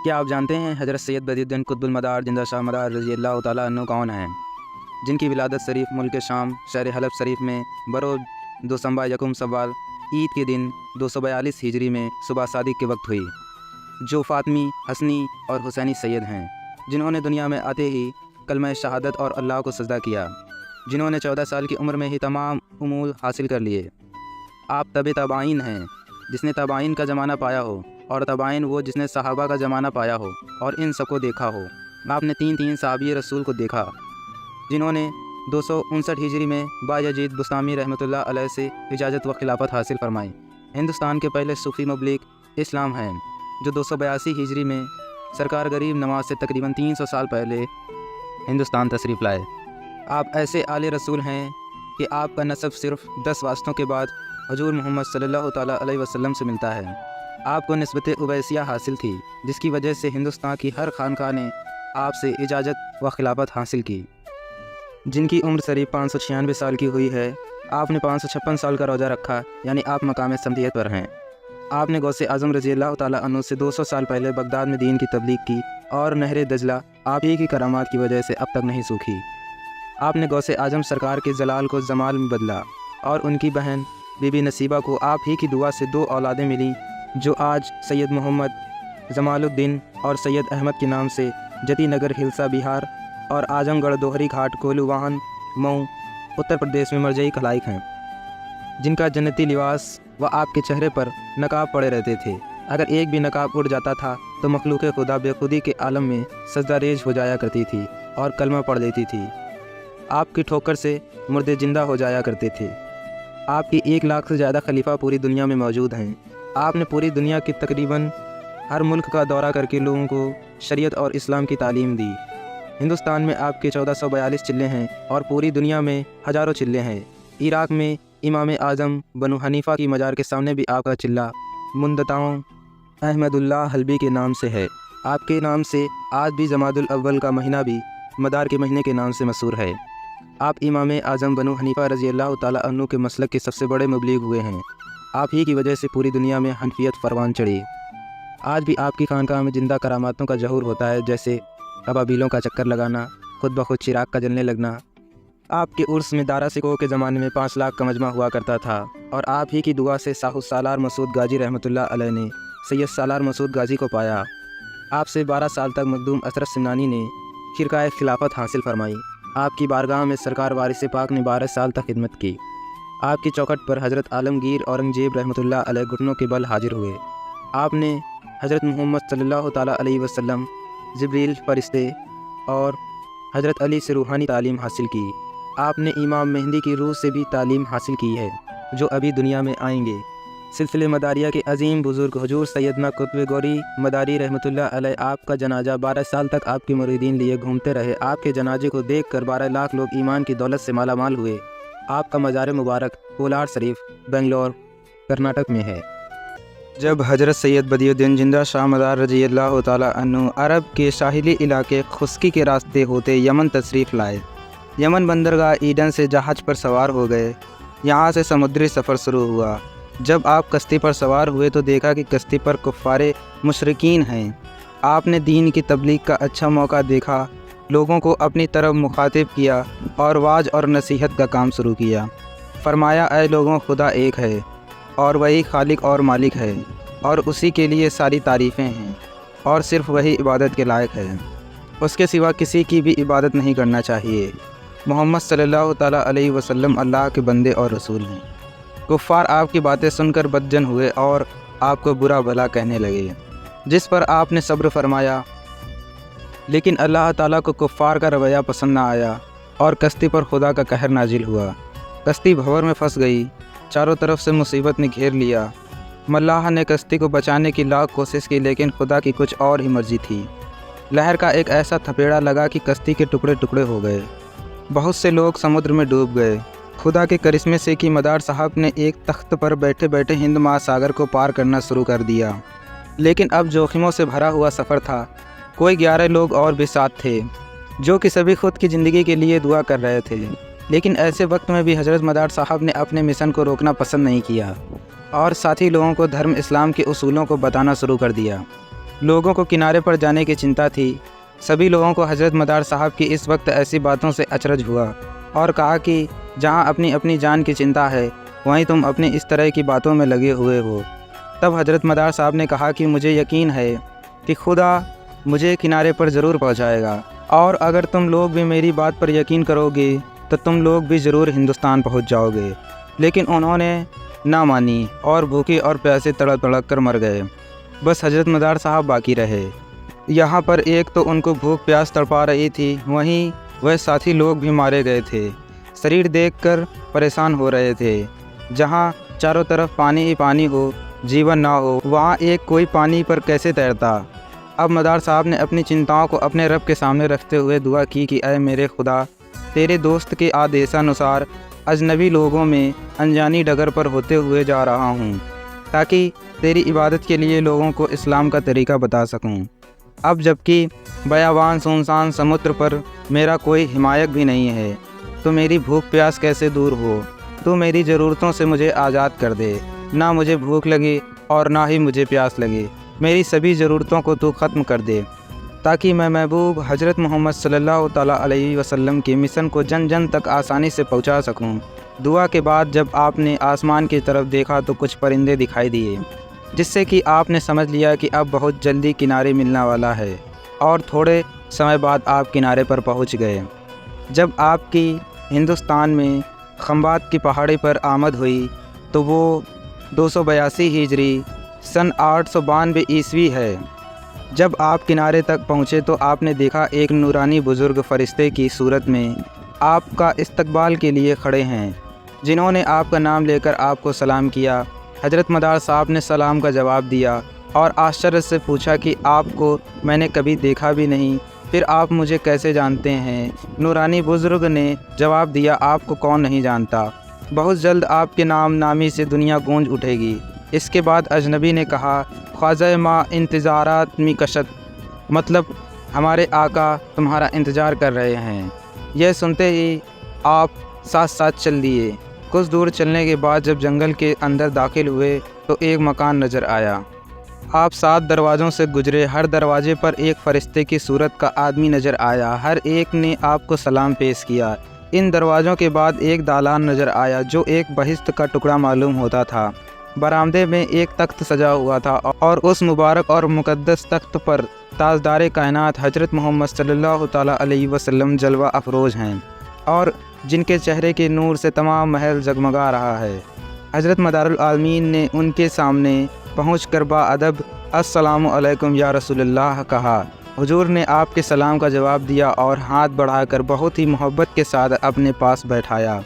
کیا آپ جانتے ہیں حضرت سید بدی الدین قطب المدار زندہ شاہ مدار رضی اللہ تعالیٰ عنہ کون ہیں، جن کی ولادت شریف ملک شام شہر حلب شریف میں بروز دوشنبہ یکم شوال عید کے دن 242 ہجری میں صبح صادق کے وقت ہوئی، جو فاطمی، حسنی اور حسینی سید ہیں، جنہوں نے دنیا میں آتے ہی کلمہ شہادت اور اللہ کو سجدہ کیا، جنہوں نے 14 سال کی عمر میں ہی تمام امور حاصل کر لیے۔ آپ تابعین ہیں، جس نے تابعین کا زمانہ پایا ہو، اور تابعین وہ جس نے صحابہ کا زمانہ پایا ہو اور ان سب کو دیکھا ہو۔ آپ نے تین صحابی رسول کو دیکھا، جنہوں نے 259 ہجری میں بایزید بسطامی رحمۃ اللہ علیہ سے اجازت و خلافت حاصل فرمائی۔ ہندوستان کے پہلے صوفی مبلغ اسلام ہیں، جو 282 ہجری میں سرکار غریب نواز سے تقریباً 300 سال پہلے ہندوستان تشریف لائے۔ آپ ایسے آل رسول ہیں کہ آپ کا نسب صرف 10 واسطوں کے بعد حضور محمد صلی اللہ تعالیٰ علیہ وسلم سے ملتا ہے۔ آپ کو نسبت اویسیہ حاصل تھی، جس کی وجہ سے ہندوستان کی ہر خانقاہ نے آپ سے اجازت و خلافت حاصل کی۔ جن کی عمر قریب 596 سال کی ہوئی ہے، آپ نے 556 سال کا روزہ رکھا، یعنی آپ مقام سمدیت پر ہیں۔ آپ نے غوث اعظم رضی اللہ تعالیٰ عنہ سے 200 سال پہلے بغداد میں دین کی تبلیغ کی، اور نہر دجلہ آپ ہی کی کرامات کی وجہ سے اب تک نہیں سوکھی۔ آپ نے غوث اعظم سرکار کے جلال کو جمال میں بدلا، اور ان کی بہن بی بی نصیبہ کو آپ ہی کی دعا سے 2 اولادیں ملیں، جو آج سید محمد جمال الدین اور سید احمد کے نام سے جتی نگر ہلسا بہار اور اعظم گڑھ دوہری گھاٹ کولو واہن مئو اتر پردیش میں مرجعی خلائق ہیں، جن کا جنتی لباس و آپ کے چہرے پر نقاب پڑے رہتے تھے۔ اگر ایک بھی نقاب اڑ جاتا تھا تو مخلوق خدا بے خودی کے عالم میں سجدہ ریز ہو جایا کرتی تھی اور کلمہ پڑھ لیتی تھی۔ آپ کی ٹھوکر سے مردے زندہ ہو جایا کرتے تھے۔ آپ کی 1 لاکھ سے زیادہ خلیفہ پوری دنیا میں موجود ہیں۔ آپ نے پوری دنیا کی تقریباً ہر ملک کا دورہ کر کے لوگوں کو شریعت اور اسلام کی تعلیم دی۔ ہندوستان میں آپ کے 1442 چلے ہیں، اور پوری دنیا میں ہزاروں چلے ہیں۔ عراق میں امام اعظم بنو حنیفہ کی مزار کے سامنے بھی آپ کا چلہ مندتاؤں احمد اللہ حلبی کے نام سے ہے۔ آپ کے نام سے آج بھی جمادی الاول کا مہینہ بھی مدار کے مہینے کے نام سے مشہور ہے۔ آپ امام اعظم بنو حنیفہ رضی اللہ تعالیٰ عنہ کے مسلک کے سب سے بڑے مبلغ ہوئے ہیں۔ آپ ہی کی وجہ سے پوری دنیا میں حنفیت پروان چڑھی۔ آج بھی آپ کی خانقاہ میں زندہ کراماتوں کا ظہور ہوتا ہے، جیسے ابابیلوں کا چکر لگانا، خود بخود چراغ کا جلنے لگنا۔ آپ کے عرس میں دارا سکھوں کے زمانے میں 5 لاکھ کا مجمع ہوا کرتا تھا، اور آپ ہی کی دعا سے ساہو سالار مسعود غازی رحمۃ اللہ علیہ نے سید سالار مسعود غازی کو پایا۔ آپ سے 12 سال تک مخدوم اشرف سمنانی نے خرقہ خلافت حاصل فرمائی۔ آپ کی بارگاہ میں سرکار وارث پاک نے 12 سال تک خدمت کی۔ آپ کی چوکھٹ پر حضرت عالمگیر اورنگزیب رحمۃ اللہ علیہ گھٹنوں کے بل حاضر ہوئے۔ آپ نے حضرت محمد صلی اللہ تعالیٰ علیہ وسلم، جبریل فرشتے اور حضرت علی سے روحانی تعلیم حاصل کی۔ آپ نے امام مہدی کی روح سے بھی تعلیم حاصل کی ہے، جو ابھی دنیا میں آئیں گے۔ سلسلہ مداریہ کے عظیم بزرگ حضور سیدنا قطب گوری مداری رحمۃ اللہ علیہ آپ کا جنازہ 12 سال تک آپ کے مریدین لیے گھومتے رہے۔ آپ کے جنازے کو دیکھ کر 12 لاکھ لوگ ایمان کی دولت سے مالا مال ہوئے۔ آپ کا مزار مبارک کولار شریف، بنگلور، کرناٹک میں ہے۔ جب حضرت سید بدی الدین زندہ شاہ مدار رضی اللہ تعالیٰ عنہ عرب کے ساحلی علاقے خشکی کے راستے ہوتے یمن تشریف لائے، یمن بندرگاہ ایڈن سے جہاز پر سوار ہو گئے۔ یہاں سے سمندری سفر شروع ہوا۔ جب آپ کشتی پر سوار ہوئے تو دیکھا کہ کشتی پر کفار مشرکین ہیں۔ آپ نے دین کی تبلیغ کا اچھا موقع دیکھا، لوگوں کو اپنی طرف مخاطب کیا اور واعظ اور نصیحت کا کام شروع کیا۔ فرمایا، اے لوگوں، خدا ایک ہے، اور وہی خالق اور مالک ہے، اور اسی کے لیے ساری تعریفیں ہیں، اور صرف وہی عبادت کے لائق ہے۔ اس کے سوا کسی کی بھی عبادت نہیں کرنا چاہیے۔ محمد صلی اللہ تعالیٰ علیہ وسلم اللہ کے بندے اور رسول ہیں۔ کفار آپ کی باتیں سن کر بدجن ہوئے اور آپ کو برا بھلا کہنے لگے، جس پر آپ نے صبر فرمایا، لیکن اللہ تعالیٰ کو کفار کا رویہ پسند نہ آیا، اور کشتی پر خدا کا قہر نازل ہوا۔ کشتی بھنور میں پھنس گئی، چاروں طرف سے مصیبت نے گھیر لیا۔ ملاح نے کشتی کو بچانے کی لاکھ کوشش کی، لیکن خدا کی کچھ اور ہی مرضی تھی۔ لہر کا ایک ایسا تھپیڑا لگا کہ کشتی کے ٹکڑے ٹکڑے ہو گئے۔ بہت سے لوگ سمندر میں ڈوب گئے۔ خدا کے کرشمے سے کہ مدار صاحب نے ایک تخت پر بیٹھے بیٹھے ہند مہاساگر کو پار کرنا شروع کر دیا، لیکن اب جوخموں سے بھرا ہوا سفر تھا۔ کوئی 11 لوگ اور بھی ساتھ تھے، جو کہ سبھی خود کی زندگی کے لیے دعا کر رہے تھے، لیکن ایسے وقت میں بھی حضرت مدار صاحب نے اپنے مشن کو روکنا پسند نہیں کیا، اور ساتھی لوگوں کو دھرم اسلام کے اصولوں کو بتانا شروع کر دیا۔ लोगों को किनारे पर जाने की चिंता थी। सभी लोगों को हज़रत मदार साहब की इस वक्त ऐसी बातों से अचरज हुआ और कहा कि जहाँ अपनी अपनी जान की चिंता है वहीं तुम अपनी इस तरह की बातों में लगे हुए हो। तब हज़रत मदार साहब ने कहा कि मुझे यकीन है कि खुदा मुझे किनारे पर ज़रूर पहुँचाएगा, और अगर तुम लोग भी मेरी बात पर यकीन करोगे तो तुम लोग भी ज़रूर हिंदुस्तान पहुँच जाओगे। लेकिन उन्होंने ना मानी और भूखे और प्यासे तड़प तड़प कर मर गए। बस हज़रत मदार साहब बाकी रहे। यहाँ पर एक तो उनको भूख प्यास तड़पा रही थी, वहीं वह साथी लोग भी मारे गए थे। शरीर देखकर परेशान हो रहे थे। जहाँ चारों तरफ पानी ही पानी हो, जीवन ना हो, वहाँ एक कोई पानी पर कैसे तैरता। अब मदार साहब ने अपनी चिंताओं को अपने रब के सामने रखते हुए दुआ की कि ऐ मेरे खुदा, तेरे दोस्त के आदेशानुसार अजनबी लोगों में अनजानी डगर पर होते हुए जा रहा हूँ, ताकि तेरी इबादत के लिए लोगों को इस्लाम का तरीका बता सकूँ। अब जबकि बयावान सुनसान समुद्र पर मेरा कोई हिमायत भी नहीं है, तो मेरी भूख प्यास कैसे दूर हो। तो मेरी ज़रूरतों से मुझे आज़ाद कर दे। ना मुझे भूख लगे और ना ही मुझे प्यास लगे। मेरी सभी ज़रूरतों को तू ख़त्म कर दे, ताकि मैं महबूब हज़रत मोहम्मद सल्लल्लाहु ताला अलैहि वसल्लम के मिशन को जन जन तक आसानी से पहुंचा सकूं। दुआ के बाद जब आपने आसमान की तरफ देखा तो कुछ परिंदे दिखाई दिए, जिससे कि आपने समझ लिया कि अब बहुत जल्दी किनारे मिलने वाला है, और थोड़े समय बाद आप किनारे पर पहुंच गए। जब आपकी हिंदुस्तान में खंबात की पहाड़ी पर आमद हुई तो वो 282 हिजरी सन 892 ईस्वी है। जब आप किनारे तक पहुँचे तो आपने देखा एक नूरानी बुज़ुर्ग फ़रिश्ते की सूरत में आपका इस्तकबाल के लिए खड़े हैं, जिन्होंने आपका नाम लेकर आपको सलाम किया। हज़रत मदार साहब ने सलाम का जवाब दिया और आश्चर्य से पूछा कि आपको मैंने कभी देखा भी नहीं, फिर आप मुझे कैसे जानते हैं। नूरानी बुज़ुर्ग ने जवाब दिया, आपको कौन नहीं जानता, बहुत जल्द आपके नाम नामी से दुनिया गूंज उठेगी। इसके बाद अजनबी ने कहा, ख्वाजा माँ इंतज़ारात मी कशत, मतलब हमारे आका तुम्हारा इंतज़ार कर रहे हैं। यह सुनते ही आप साथ साथ चल दिए। कुछ दूर चलने के बाद जब जंगल के अंदर दाखिल हुए तो एक मकान नज़र आया। आप 7 दरवाज़ों से गुजरे। हर दरवाजे पर एक फ़रिश्ते की सूरत का आदमी नज़र आया। हर एक ने आपको सलाम पेश किया। इन दरवाज़ों के बाद एक दालान नज़र आया जो एक बहिश्त का टुकड़ा मालूम होता था। बरामदे में एक तख्त सजा हुआ था और उस मुबारक और मुक़द्दस तख्त पर ताजदार कायनात हज़रत मोहम्मद सल्लल्लाहु ताला अलैहि वसल्लम जलवा अफरोज़ हैं, और जिनके चेहरे के नूर से तमाम महल जगमगा रहा है। हज़रत मदारुल आलमीन ने उनके सामने पहुँचकर बाअदब अस्सलामु अलैकुम या रसूलल्लाह कहा। हुजूर ने आपके सलाम का जवाब दिया और हाथ बढ़ाकर बहुत ही मोहब्बत के साथ अपने पास बैठाया।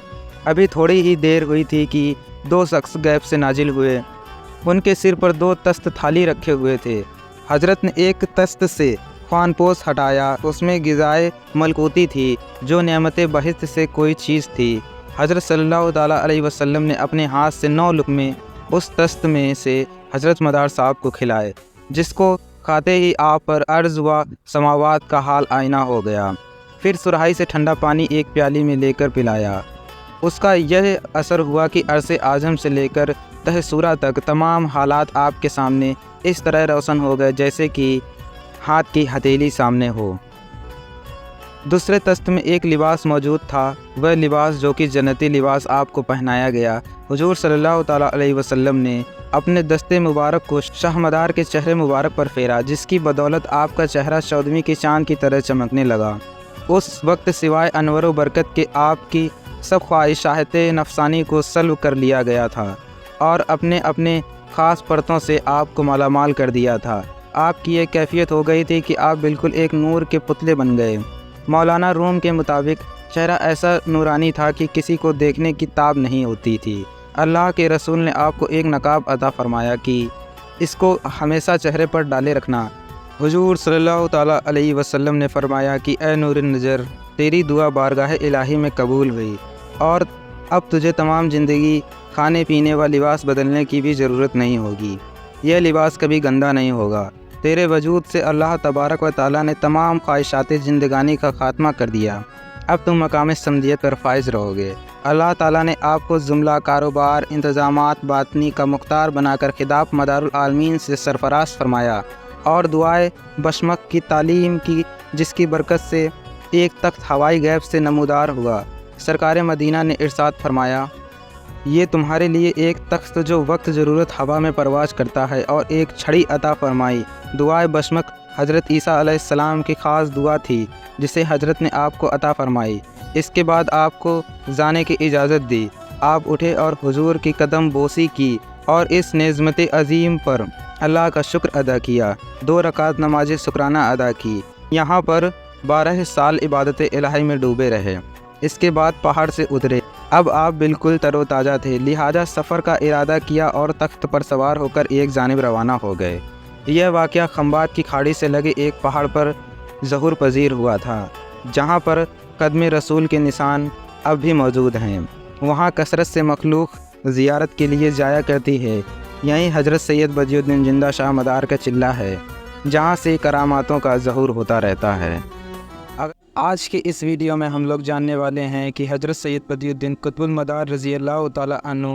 अभी थोड़ी ही देर हुई थी कि 2 शख्स गैब से नाजिल हुए। उनके सिर पर 2 तस्त थाली रखे हुए थे। हज़रत ने एक तस्त से ख़ानपोश हटाया, उसमें ग़िज़ाए मलकूती थी जो नेमत बहिश्त से कोई चीज़ थी। हज़रत सल्लल्लाहु ताला अलैहि वसल्लम ने अपने हाथ से 9 लुक़मे उस तस्त में से हज़रत मदार साहब को खिलाए, जिसको खाते ही आप पर अर्ज़ व समावात का हाल आईना हो गया। फिर सुराही से ठंडा पानी एक प्याली में लेकर पिलाया। उसका यह असर हुआ कि अरसे आज़म से लेकर तह सूरा तक तमाम हालात आपके सामने इस तरह रोशन हो गए जैसे कि हाथ की हथेली सामने हो। दूसरे तस्त में एक लिबास मौजूद था, वह लिबास जो कि जन्नती लिबास आपको पहनाया गया। हुजूर सल्लल्लाहु ताला अलैहि वसल्लम ने अपने दस्ते मुबारक को शाहमदार के चेहरे मुबारक पर फेरा, जिसकी बदौलत आपका चेहरा 14वीं के चाँद की तरह चमकने लगा। उस वक्त सिवाय अनवर व बरकत के आपकी सब ख्वाहिशात नफसानी को सल्ब कर लिया गया था और अपने अपने ख़ास परतों से आपको मालामाल कर दिया था। आपकी ये कैफियत हो गई थी कि आप बिल्कुल एक नूर के पुतले बन गए। मौलाना रूम के मुताबिक चेहरा ऐसा नूरानी था कि किसी को देखने की ताब नहीं होती थी। अल्लाह के रसूल ने आपको एक नकाब अता फरमाया कि इसको हमेशा चेहरे पर डाले रखना। हुजूर सल्लल्लाहु ताला अलैहि वसल्लम ने फरमाया कि ए नूर नज़र, तेरी दुआ बारगाह इलाही में कबूल हुई और अब तुझे तमाम ज़िंदगी खाने पीने व लिबास बदलने की भी ज़रूरत नहीं होगी। यह लिबास कभी गंदा नहीं होगा। तेरे वजूद से अल्लाह तबारक व ताला ने तमाम ख्वाहिशात ज़िंदगानी का ख़ात्मा कर दिया। अब तुम मकाम समदियत पर फाइज रहोगे। अल्लाह ताला ने आपको जुमला कारोबार इंतज़ामात बातनी का मुख्तार बनाकर खिताब मदारुल आलमीन से सरफराज फरमाया اور دعائے بشمک کی تعلیم کی، جس کی برکت سے ایک تخت ہوائی غیب سے نمودار ہوا۔ سرکار مدینہ نے ارشاد فرمایا، یہ تمہارے لیے ایک تخت جو وقت ضرورت ہوا میں پرواز کرتا ہے، اور ایک چھڑی عطا فرمائی۔ دعائے بشمک حضرت عیسیٰ علیہ السلام کی خاص دعا تھی، جسے حضرت نے آپ کو عطا فرمائی۔ اس کے بعد آپ کو جانے کی اجازت دی۔ آپ اٹھے اور حضور کی قدم بوسی کی اور اس نعمت عظیم پر اللہ کا شکر ادا کیا۔ 2 رکعت نماز شکرانہ ادا کی۔ یہاں پر 12 سال عبادت الہی میں ڈوبے رہے۔ اس کے بعد پہاڑ سے اترے۔ اب آپ بالکل تر و تازہ تھے، لہٰذا سفر کا ارادہ کیا اور تخت پر سوار ہو کر ایک جانب روانہ ہو گئے۔ یہ واقعہ خنبات کی کھاڑی سے لگے ایک پہاڑ پر ظہور پذیر ہوا تھا، جہاں پر قدم رسول کے نشان اب بھی موجود ہیں۔ وہاں کثرت سے مخلوق زیارت کے لیے جایا کرتی ہے۔ یہیں حضرت سید بدیع الدین زندہ شاہ مدار کا چلہ ہے، جہاں سے کراماتوں کا ظہور ہوتا رہتا ہے۔ آج کے اس ویڈیو میں ہم لوگ جاننے والے ہیں کہ حضرت سید بدیع الدین قطب المدار رضی اللہ تعالیٰ عنہ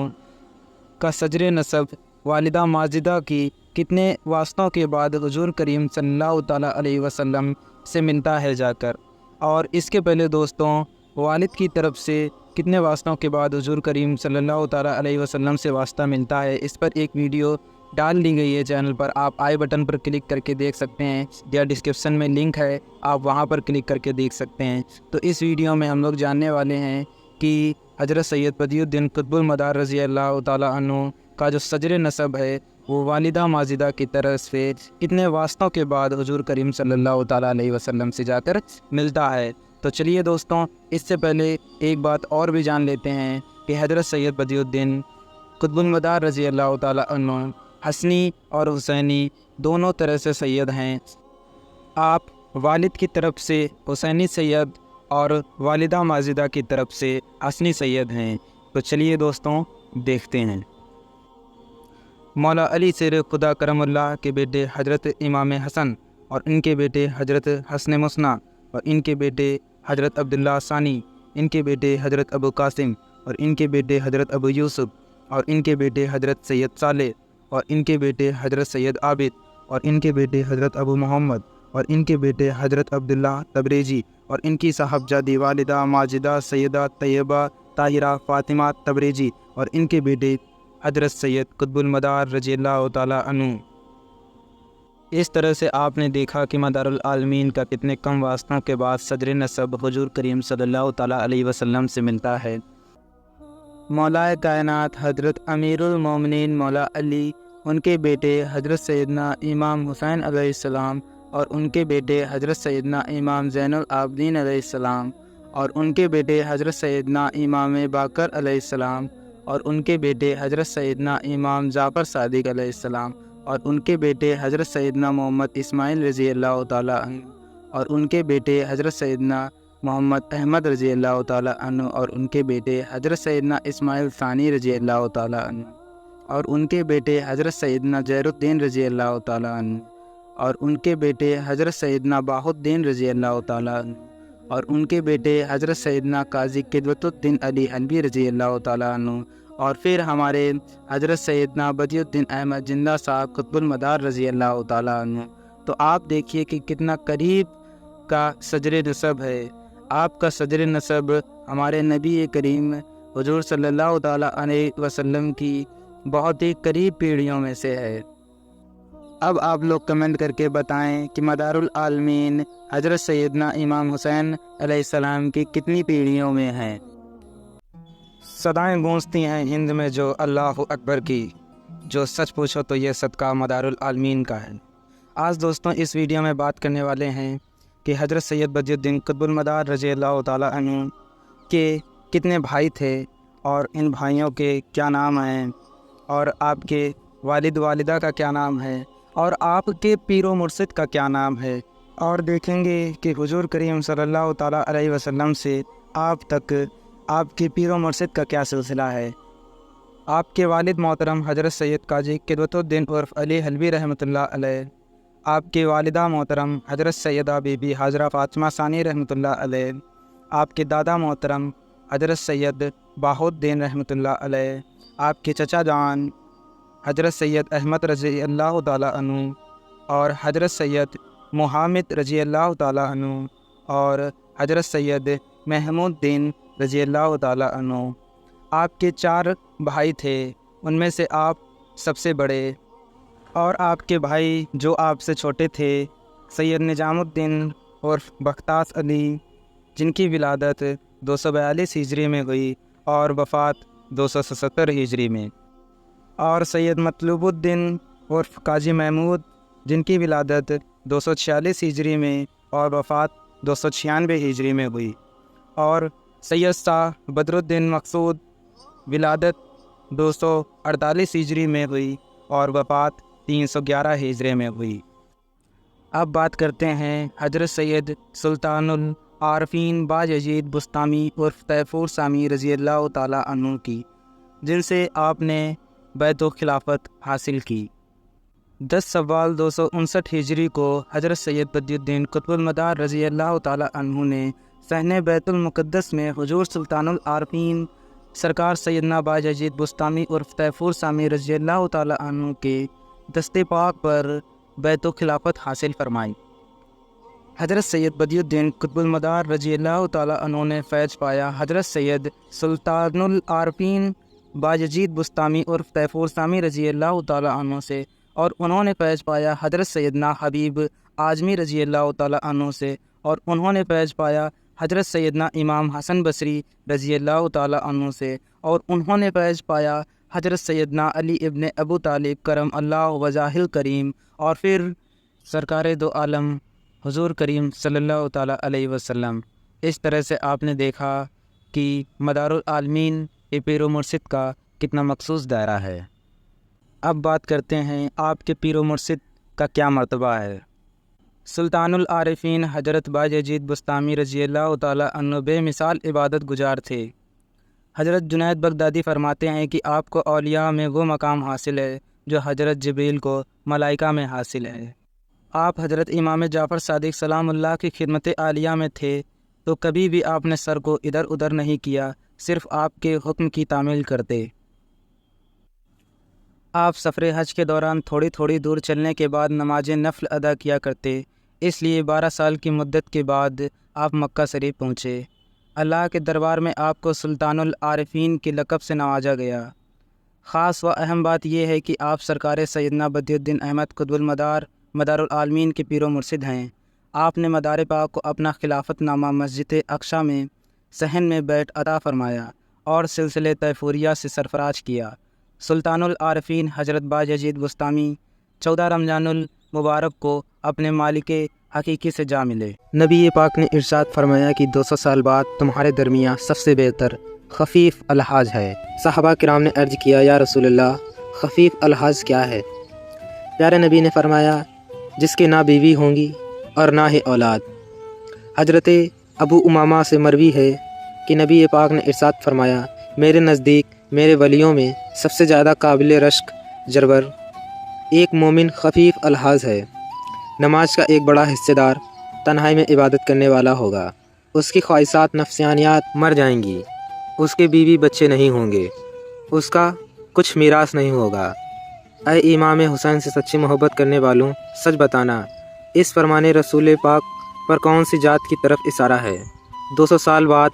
کا شجر نسب والدہ ماجدہ کی کتنے واسطوں کے بعد حضور کریم صلی اللہ تعالیٰ علیہ وسلم سے ملتا ہے جا کر، اور اس کے پہلے دوستوں والد کی طرف سے کتنے واسطوں کے بعد حضور کریم صلی اللہ تعالیٰ علیہ وسلم سے واسطہ ملتا ہے۔ اس پر ایک ویڈیو ڈال دی گئی ہے چینل پر، آپ آئی بٹن پر کلک کر کے دیکھ سکتے ہیں، یا ڈسکرپشن میں لنک ہے، آپ وہاں پر کلک کر کے دیکھ سکتے ہیں۔ تو اس ویڈیو میں ہم لوگ جاننے والے ہیں کہ حضرت سید بدیع الدین قطب المدار رضی اللہ تعالیٰ عنہ کا جو شجر نسب ہے وہ والدہ ماجدہ کی طرف سے کتنے واسطوں کے بعد حضور کریم صلی اللہ تعالیٰ علیہ وسلم سے جا کر ملتا ہے۔ تو چلیے دوستوں، اس سے پہلے ایک بات اور بھی جان لیتے ہیں کہ حضرت سید بدیع الدین قطب المدار رضی اللہ تعالیٰ عنہ حسنی اور حسینی دونوں طرح سے سید ہیں۔ آپ والد کی طرف سے حسینی سید اور والدہ ماجدہ کی طرف سے حسنی سید ہیں۔ تو چلیے دوستوں دیکھتے ہیں۔ مولا علی شیر خدا کرم اللہ کے بیٹے حضرت امام حسن اور ان کے بیٹے حضرت حسن مثنیٰ اور ان کے بیٹے حضرت عبداللہ ثانی، ان کے بیٹے حضرت ابو قاسم اور ان کے بیٹے حضرت ابو یوسف اور ان کے بیٹے حضرت سید صالح اور ان کے بیٹے حضرت سید عابد اور ان کے بیٹے حضرت ابو محمد اور ان کے بیٹے حضرت عبداللہ تبریزی اور ان کی صاحبزادی والدہ ماجدہ سیدہ طیبہ طاہرہ فاطمہ تبریزی اور ان کے بیٹے حضرت سید قطب المدار رضی اللہ تعالیٰ عنہ۔ اس طرح سے آپ نے دیکھا کہ مدار العالمین کا کتنے کم واسطوں کے بعد صدر نسب حضور کریم صلی اللہ تعالیٰ علیہ وسلم سے ملتا ہے۔ مولا کائنات حضرت امیر المومنین مولا علی، ان کے بیٹے حضرت سیدنا امام حسین علیہ السلام اور ان کے بیٹے حضرت سیدنا امام زین العابدین علیہ السلام اور ان کے بیٹے حضرت سیدنا امام باقر علیہ السلام اور ان کے بیٹے حضرت سیدنا امام جعفر صادق علیہ السلام اور ان کے بیٹے حضرت سیدنا محمد اسماعیل رضی اللہ تعالیٰ عنہ اور ان کے بیٹے حضرت سیدنا محمد احمد رضی اللہ تعالیٰ عنہ اور ان کے بیٹے حضرت سیدنا اسماعیل ثانی رضی اللہ تعالیٰ عنہ اور ان کے بیٹے حضرت سیدنا زہر الدین رضی اللہ تعالیٰ عنہ اور ان کے بیٹے حضرت سیدنا بہاء الدین رضی اللہ تعالیٰ عنہ اور ان کے بیٹے حضرت سیدنا قاضی قدوۃ الدین علی حلبی رضی اللہ تعالیٰ عنہ اور پھر ہمارے حضرت سیدنا بدیع الدین احمد زندہ صاحب قطب المدار رضی اللہ تعالیٰ عنہ۔ تو آپ دیکھیے کہ کتنا قریب کا شجر نسب ہے۔ آپ کا شجر نسب ہمارے نبی کریم حضور صلی اللہ تعالیٰ علیہ وسلم کی بہت ہی قریب پیڑھیوں میں سے ہے۔ اب آپ لوگ کمنٹ کر کے بتائیں کہ مدار العالمین حضرت سیدنا امام حسین علیہ السلام کی کتنی پیڑھیوں میں ہیں۔ صدائیں گونجتی ہیں ہند میں جو اللہ اکبر کی، جو سچ پوچھو تو یہ صدقہ مدار العالمین کا ہے۔ آج دوستوں اس ویڈیو میں بات کرنے والے ہیں کہ حضرت سید بدیع الدین قطب المدار رضی اللہ تعالیٰ عنہ کے کتنے بھائی تھے اور ان بھائیوں کے کیا نام ہیں، اور آپ کے والد والدہ کا کیا نام ہے، اور آپ کے پیر و مرشد کا کیا نام ہے، اور دیکھیں گے کہ حضور کریم صلی اللہ تعالیٰ علیہ وسلم سے آپ تک آپ کے پیر و مرشد کا کیا سلسلہ ہے۔ آپ کے والد محترم حضرت سید قاضی قدوۃ الدین عرف علی حلبی رحمۃ اللہ علیہ، آپ کے والدہ محترم حضرت سیدہ بی بی حاضرہ فاطمہ ثانی رحمۃ اللہ علیہ، آپ کے دادا محترم حضرت سید بہاء الدین رحمۃ اللہ علیہ، آپ کے چچا جان حضرت سید احمد رضی اللہ تعالیٰ عنہ، اور حضرت سید محمد رضی اللہ تعالیٰ عنہ اور حضرت سید محمود الدین رضی اللہ تعالیٰ عنہ۔ آپ کے 4 بھائی تھے، ان میں سے آپ سب سے بڑے، اور آپ کے بھائی جو آپ سے چھوٹے تھے سید نظام الدین عرف بختاس علی، جن کی ولادت 242 ہجری میں ہوئی اور وفات 277 ہجری میں، اور سید مطلوب الدین عرف قاضی محمود، جن کی ولادت 246 ہجری میں اور وفات 296 ہجری میں ہوئی، اور سید شاہ بدر الدین مقصود، ولادت 248 ہجری میں ہوئی اور وفات 311 ہجری میں ہوئی۔ اب بات کرتے ہیں حضرت سید سلطان العارفین باجیید بسطامی عرف طیفور سامی رضی اللہ تعالیٰ عنہ کی، جن سے آپ نے بیعت خلافت حاصل کی۔ 10 شوال 259 ہجری کو حضرت سید بدی الدین قطب المدار رضی اللہ تعالیٰ عنہ نے صحن بیت المقدس میں حضور سلطان العارفین سرکار سیدنا باجیید بسطامی عرف طیفور سامی رضی اللہ تعالیٰ عنہ کے دست پاک پر بیعت خلافت حاصل فرمائی۔ حضرت سید بدی الدین قطب المدار رضی اللہ تعالیٰ عنہ نے فیض پایا حضرت سید سلطان العارفین باجیید بسطامی عرف طیفور سامی رضی اللہ تعالیٰ عنہ سے، اور انہوں نے فیض پایا حضرت سیدنا حبیب اعظمی رضی اللہ تعالیٰ عنہ سے، اور انہوں نے فیض پایا حضرت سیدنا امام حسن بصری رضی اللہ تعالیٰ عنہ سے، اور انہوں نے فیض پایا حضرت سیدنا علی ابن ابو طالب کرم اللہ وجہہ الکریم، اور پھر سرکار دو عالم حضور کریم صلی اللہ تعالیٰ علیہ وسلم۔ اس طرح سے آپ نے دیکھا کہ مدار العالمین پیر و مرشد کا کتنا مخصوص دائرہ ہے۔ اب بات کرتے ہیں آپ کے پیر و مرشد کا کیا مرتبہ ہے۔ سلطان العارفین حضرت باجیید بسطامی رضی اللہ تعالیٰ عنہ بے مثال عبادت گزار تھے۔ حضرت جنید بغدادی فرماتے ہیں کہ آپ کو اولیاء میں وہ مقام حاصل ہے جو حضرت جبریل کو ملائکہ میں حاصل ہے۔ آپ حضرت امام جعفر صادق سلام اللہ کی خدمت عالیہ میں تھے تو کبھی بھی آپ نے سر کو ادھر ادھر نہیں کیا، صرف آپ کے حکم کی تعمیل کرتے۔ آپ سفر حج کے دوران تھوڑی تھوڑی دور چلنے کے بعد نماز نفل ادا کیا کرتے، اس لیے 12 سال کی مدت کے بعد آپ مکہ شریف پہنچے۔ اللہ کے دربار میں آپ کو سلطان العارفین کے لقب سے نوازا گیا۔ خاص و اہم بات یہ ہے کہ آپ سرکار سیدنا بدی الدین احمد قطب المدار مدار العالمین کے پیر و مرشد ہیں۔ آپ نے مدار پاک کو اپنا خلافت نامہ مسجد اقصیٰ میں صحن میں بیعت عطا فرمایا اور سلسلے طیفوریہ سے سرفراز کیا۔ سلطان العارفین حضرت باجیید بسطامی 14 رمضان المبارک کو اپنے مالک حقیقی سے جا ملے۔ نبی پاک نے ارشاد فرمایا کہ 200 سال بعد تمہارے درمیان سب سے بہتر خفیف الحاج ہے۔ صحابہ کرام نے عرض کیا، یا رسول اللہ، خفیف الحاج کیا ہے؟ پیارے نبی نے فرمایا، جس کے نہ بیوی ہوں گی اور نہ ہی اولاد۔ حضرت ابو امامہ سے مروی ہے کہ نبی پاک نے ارشاد فرمایا، میرے نزدیک میرے ولیوں میں سب سے زیادہ قابل رشک جرور ایک مومن خفیف الحاظ ہے۔ نماز کا ایک بڑا حصہ دار تنہائی میں عبادت کرنے والا ہوگا، اس کی خواہشات نفسیانیات مر جائیں گی، اس کے بیوی بچے نہیں ہوں گے، اس کا کچھ میراث نہیں ہوگا۔ اے امام حسین سے سچی محبت کرنے والوں، سچ بتانا، اس فرمان رسول پاک پر کون سی ذات کی طرف اشارہ ہے؟ 200 سال بعد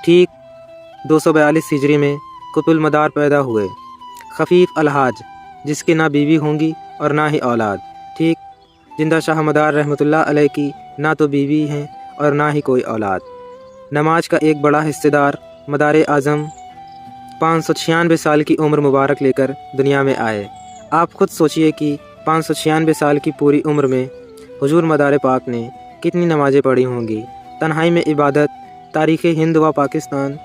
ٹھیک 242 ہجری میں قطب المدار پیدا ہوئے، خفیف الحاج، جس کے نہ بیوی ہوں گی اور نہ ہی اولاد۔ ٹھیک زندہ شاہ مدار رحمۃ اللہ علیہ کی نہ تو بیوی ہیں اور نہ ہی کوئی اولاد۔ نماز کا ایک بڑا حصہ دار مدار اعظم 596 سال کی عمر مبارک لے کر دنیا میں آئے۔ آپ خود سوچئے کہ 596 سال کی پوری عمر میں حضور مدار پاک نے کتنی نمازیں پڑھی ہوں گی۔ تنہائی میں عبادت۔ تاریخ ہند و پاکستان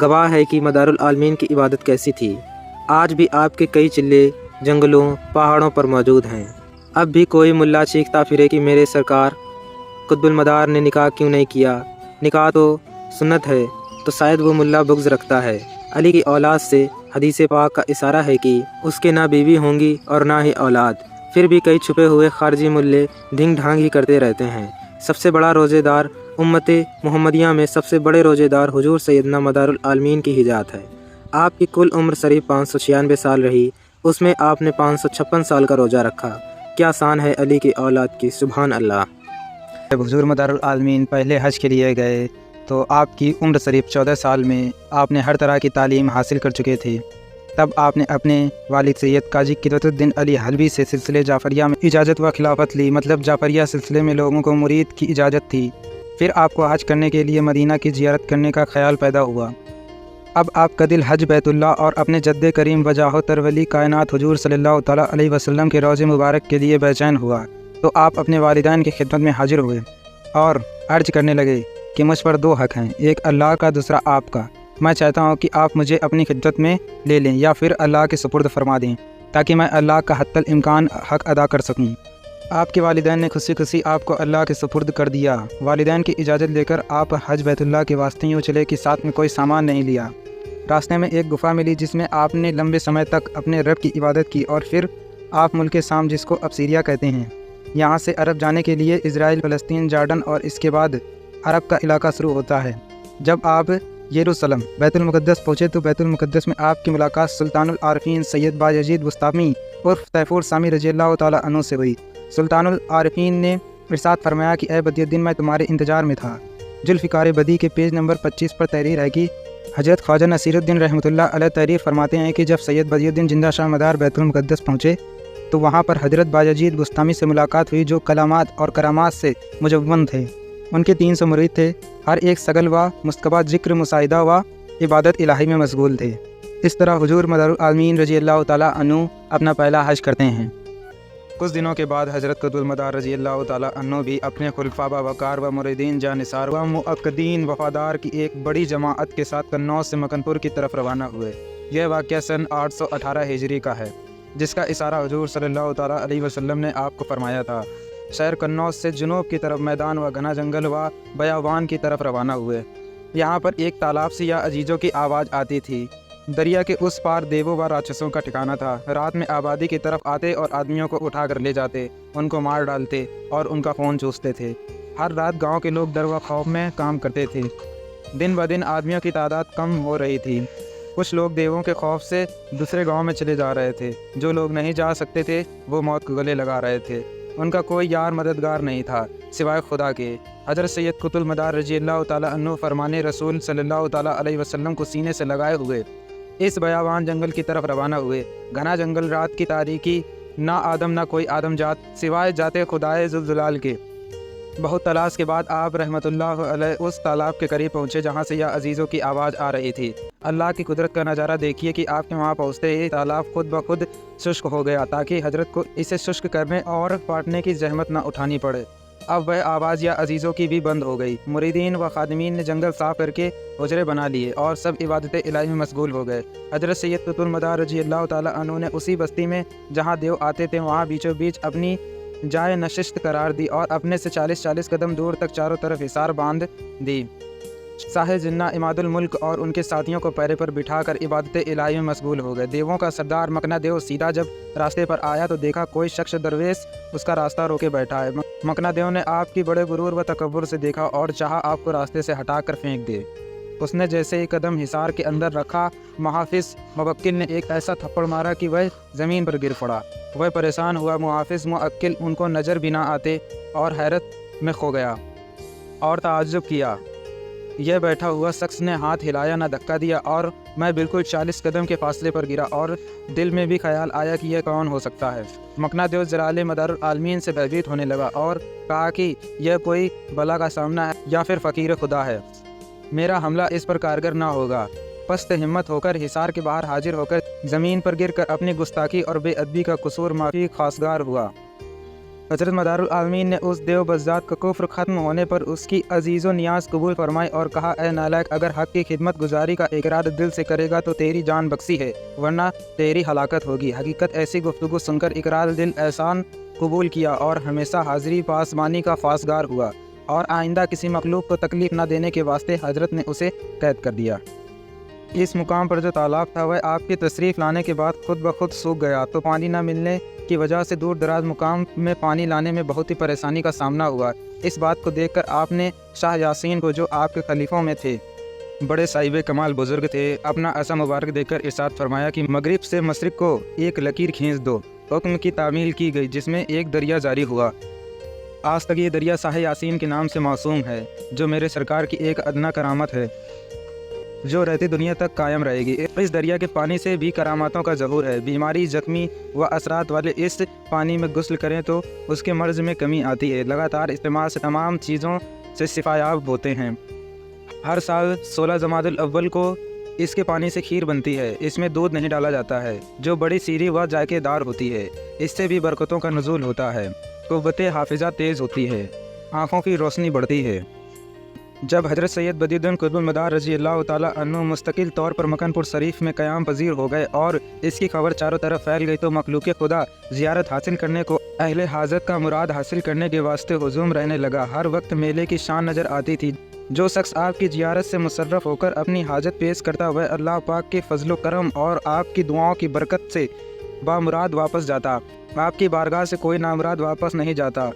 گواہ ہے کہ مدار العالمین کی عبادت کیسی تھی۔ آج بھی آپ کے کئی چلے جنگلوں پہاڑوں پر موجود ہیں۔ اب بھی کوئی ملا چیختا پھرے کہ میرے سرکار قطب المدار نے نکاح کیوں نہیں کیا، نکاح تو سنت ہے، تو شاید وہ ملا بغض رکھتا ہے۔ علی کی اولاد سے حدیث پاک کا اشارہ ہے کہ اس کے نہ بیوی ہوں گی اور نہ ہی اولاد۔ پھر بھی کئی چھپے ہوئے خارجی ملے ڈھنگ ڈھانگ ہی کرتے رہتے ہیں۔ سب سے بڑا روزے دار امت محمدیہ میں سب سے بڑے روزے دار حضور سیدنا مدار العالمین کی ہی ذات ہے۔ آپ کی کل عمر صرف 596 سال رہی، اس میں آپ نے 556 سال کا روزہ رکھا۔ کیا شان ہے علی کی اولاد کی، سبحان اللہ۔ جب حضور مدارالعالمین پہلے حج کے لیے گئے تو آپ کی عمر صرف 14 سال میں آپ نے ہر طرح کی تعلیم حاصل کر چکے تھے۔ تب آپ نے اپنے والد سید قاضی قدرت الدین علی حلبی سے سلسلے جعفریہ میں اجازت و خلافت لی، مطلب جعفریہ سلسلے میں لوگوں کو مرید کی اجازت تھی۔ پھر آپ کو حج کرنے کے لیے مدینہ کی زیارت کرنے کا خیال پیدا ہوا۔ اب آپ کا دل حج بیت اللہ اور اپنے جد کریم وجاہ ترولی کائنات حضور صلی اللہ تعالیٰ علیہ وسلم کے روضے مبارک کے لیے بے چین ہوا تو آپ اپنے والدین کی خدمت میں حاضر ہوئے اور عرض کرنے لگے کہ مجھ پر 2 حق ہیں، ایک اللہ کا، دوسرا آپ کا۔ میں چاہتا ہوں کہ آپ مجھے اپنی خدمت میں لے لیں یا پھر اللہ کے سپرد فرما دیں تاکہ میں اللہ کا حتی الامکان حق ادا کر سکوں۔ آپ کے والدین نے خوشی خوشی آپ کو اللہ کے سپرد کر دیا۔ والدین کی اجازت لے کر آپ حج بیت اللہ کے واسطے یوں چلے کہ ساتھ میں کوئی سامان نہیں لیا۔ راستے میں ایک گفا ملی جس میں آپ نے لمبے سمے تک اپنے رب کی عبادت کی اور پھر آپ ملک شام، جس کو اب سیریا کہتے ہیں، یہاں سے عرب جانے کے لیے اسرائیل، فلسطین، جارڈن اور اس کے بعد عرب کا علاقہ شروع ہوتا ہے۔ جب آپ یروشلم بیت المقدس پہنچے تو بیت المقدس میں آپ کی ملاقات سلطان العارفین سید بایزید بسطامی عرف تیفور سامی رضی اللہ تعالیٰ عنہ سے ہوئی۔ سلطان العارفین نے ارشاد فرمایا کہ اے بدی الدین، میں تمہارے انتظار میں تھا۔ ذوالفقار بدی کے پیج نمبر 25 پر تحریر ہے کہ حضرت خواجہ نصیر الدین رحمۃ اللہ علیہ تحریر فرماتے ہیں کہ جب سید بدی الدین زندہ شاہ مدار بیت المقدس پہنچے تو وہاں پر حضرت بایزید بسطامی سے ملاقات ہوئی جو کلامات اور کرامات سے مجون تھے۔ ان کے 300 مرید تھے، ہر ایک سگل و مستقبہ ذکر، مساعدہ و عبادت الہی میں مشغول تھے۔ اس طرح حضور مدارالعالمین رضی اللہ تعالیٰ عنہ اپنا پہلا حج کرتے ہیں۔ کچھ دنوں کے بعد حضرت قطب المدار رضی اللہ تعالیٰ عنہ بھی اپنے خلفاء وقار و مریدین جانثار و مؤقدین وفادار کی ایک بڑی جماعت کے ساتھ قنوج سے مکن پور کی طرف روانہ ہوئے۔ یہ واقعہ سن 818 ہجری کا ہے، جس کا اشارہ حضور صلی اللہ تعالیٰ علیہ وسلم نے آپ کو فرمایا تھا۔ شہر قنوج سے جنوب کی طرف میدان و گھنا جنگل و بیابان کی طرف روانہ ہوئے۔ یہاں پر ایک تالاب سے یا عزیزوں کی آواز آتی تھی۔ دریا کے اس پار دیووں و راچسوں کا ٹھکانہ تھا۔ رات میں آبادی کی طرف آتے اور آدمیوں کو اٹھا کر لے جاتے، ان کو مار ڈالتے اور ان کا خون چوستے تھے۔ ہر رات گاؤں کے لوگ ڈر و خوف میں کام کرتے تھے۔ دن بدن آدمیوں کی تعداد کم ہو رہی تھی۔ کچھ لوگ دیووں کے خوف سے دوسرے گاؤں میں چلے جا رہے تھے۔ جو لوگ نہیں جا سکتے تھے وہ موت کو گلے لگا رہے تھے۔ ان کا کوئی یار مددگار نہیں تھا سوائے خدا کے۔ حضرت سید قطب المدار رضی اللہ تعالیٰ عنہ فرمانے رسول صلی اللہ تعالیٰ علیہ وسلم کو سینے سے لگائے ہوئے اس بیابان جنگل کی طرف روانہ ہوئے۔ گھنا جنگل، رات کی تاریکی، نہ آدم نہ کوئی آدم جات سوائے ذات خدائے ذوالجلال کے۔ بہت تلاش کے بعد آپ رحمۃ اللہ علیہ اس تالاب کے قریب پہنچے جہاں سے یا عزیزوں کی آواز آ رہی تھی۔ اللہ کی قدرت کا نظارہ دیکھیے کہ آپ کے وہاں پہنچتے ہی تالاب خود بخود خشک ہو گیا تاکہ حضرت کو اسے خشک کرنے اور پاٹنے کی زحمت نہ اٹھانی پڑے۔ اب وہ آواز یا عزیزوں کی بھی بند ہو گئی۔ مریدین و خادمین نے جنگل صاف کر کے حجرے بنا لیے اور سب عبادت الہی میں مشغول ہو گئے۔ حضرت سید قطب المدار رضی اللہ تعالیٰ عنہ نے اسی بستی میں جہاں دیو آتے تھے وہاں بیچوں بیچ اپنی جائے نشست قرار دی اور اپنے سے 40 قدم دور تک چاروں طرف حصار باندھ دی۔ صاحب جنہ اماد الملک اور ان کے ساتھیوں کو پیرے پر بٹھا کر عبادت الہی میں مشغول ہو گئے۔ دیووں کا سردار مکنا دیو سیدھا جب راستے پر آیا تو دیکھا کوئی شخص درویش اس کا راستہ روکے بیٹھا ہے۔ مکنا دیو نے آپ کی بڑے غرور و تکبر سے دیکھا اور چاہا آپ کو راستے سے ہٹا کر پھینک دے۔ اس نے جیسے ہی قدم حصار کے اندر رکھا، محافظ موکل نے ایک ایسا تھپڑ مارا کہ وہ زمین پر گر پڑا۔ وہ پریشان ہوا۔ محافظ موکل ان کو نظر بھی نہ آتے اور حیرت میں کھو گیا اور تعجب کیا۔ یہ بیٹھا ہوا شخص نے ہاتھ ہلایا، نہ دھکا دیا، اور میں بالکل 40 قدم کے فاصلے پر گرا اور دل میں بھی خیال آیا کہ یہ کون ہو سکتا ہے۔ مکنا دیو جلال مدارالعالمین سے بھیبھیت ہونے لگا اور کہا کہ یہ کوئی بلا کا سامنا ہے یا پھر فقیر خدا ہے۔ میرا حملہ اس پر کارگر نہ ہوگا۔ پست ہمت ہو کر حصار کے باہر حاضر ہو کر زمین پر گر کر اپنی گستاخی اور بے ادبی کا قصور معافی خواستگار ہوا۔ حضرت مدارالعالمین نے اس دیو بزاد کا کفر ختم ہونے پر اس کی عزیز و نیاز قبول فرمائی اور کہا، اے نالائق، اگر حق کی خدمت گزاری کا اقرار دل سے کرے گا تو تیری جان بخشی ہے، ورنہ تیری ہلاکت ہوگی۔ حقیقت ایسی گفتگو سن کر اقرار دل احسان قبول کیا اور ہمیشہ حاضری پاسبانی کا خواستگار ہوا، اور آئندہ کسی مخلوق کو تکلیف نہ دینے کے واسطے حضرت نے اسے قید کر دیا۔ اس مقام پر جو تالاب تھا وہ آپ کی تشریف لانے کے بعد خود بخود سوکھ گیا، تو پانی نہ ملنے کی وجہ سے دور دراز مقام میں پانی لانے میں بہت ہی پریشانی کا سامنا ہوا۔ اس بات کو دیکھ کر آپ نے شاہ یاسین کو، جو آپ کے خلیفوں میں تھے، بڑے صاحب کمال بزرگ تھے، اپنا عصا مبارک دے کر ارشاد فرمایا کہ مغرب سے مشرق کو ایک لکیر کھینچ دو हुक्म की तामील की गई, जिसमें एक दरिया जारी हुआ। आज तक ये दरिया शाह यासीन के नाम से मासूम है, जो मेरे सरकार की एक अदना करामत है, जो रहती दुनिया तक कायम रहेगी। इस दरिया के पानी से भी करामातों का ज़हूर है। बीमारी, जख्मी व असरात वाले इस पानी में गुस्ल करें तो उसके मर्ज़ में कमी आती है। लगातार इस्तेमाल से तमाम चीज़ों से शिफायाब होते हैं। हर साल 16 जमादुल अव्वल को इसके पानी से खीर बनती है। इसमें दूध नहीं डाला जाता है, जो बड़ी सीरी व जायकेदार होती है। इससे भी बरकतों का नुज़ूल होता है, क़ुव्वत हाफ़िज़ा तेज़ होती है, आँखों की रोशनी बढ़ती है। जब हज़रत सैयद बदीउद्दीन कुतुबुल मदार रज़ी अल्लाह ताला अन्हु मुस्तकिल तौर पर मकनपुर शरीफ में क़याम पजीर हो गए और इसकी खबर चारों तरफ फैल गई, तो मखलूक़ खुदा ज़ियारत हासिल करने को, अहले हाजत का मुराद हासिल करने के वास्ते हुजूम रहने लगा। हर वक्त मेले की शान नज़र आती थी। जो शख्स आपकी ज़ियारत से मुशर्रफ होकर अपनी हाजत पेश करता, वह अल्लाह पाक के फजल करम और आपकी दुआओं की बरकत से बामुराद वापस जाता। आपकी बारगाह से कोई नामुराद वापस नहीं जाता।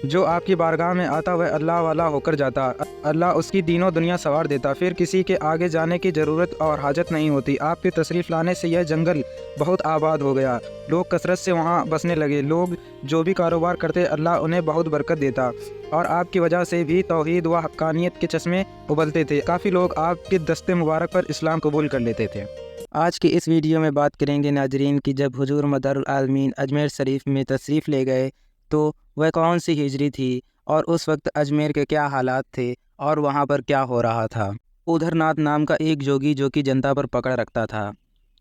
जो आपकी बारगाह में आता वह अल्लाह वाला होकर जाता। अल्लाह उसकी दीनों दुनिया सवार देता। फिर किसी के आगे जाने की ज़रूरत और हाजत नहीं होती। आपकी तशरीफ़ लाने से यह जंगल बहुत आबाद हो गया। लोग कसरत से वहाँ बसने लगे। लोग जो भी कारोबार करते, अल्लाह उन्हें बहुत बरकत देता और आपकी वजह से भी तौहीद व हक्कानियत के चश्मे उबलते थे। काफ़ी लोग आपके दस्ते मुबारक पर इस्लाम कबूल कर लेते थे। आज की इस वीडियो में बात करेंगे नाजरीन कि जब हुजूर मदारुल आलमीन अजमेर शरीफ में तशरीफ़ ले गए तो वह कौन सी हिजरी थी और उस वक्त अजमेर के क्या हालात थे और वहाँ पर क्या हो रहा था। उधरनाथ नाम का एक जोगी जो कि जनता पर पकड़ रखता था,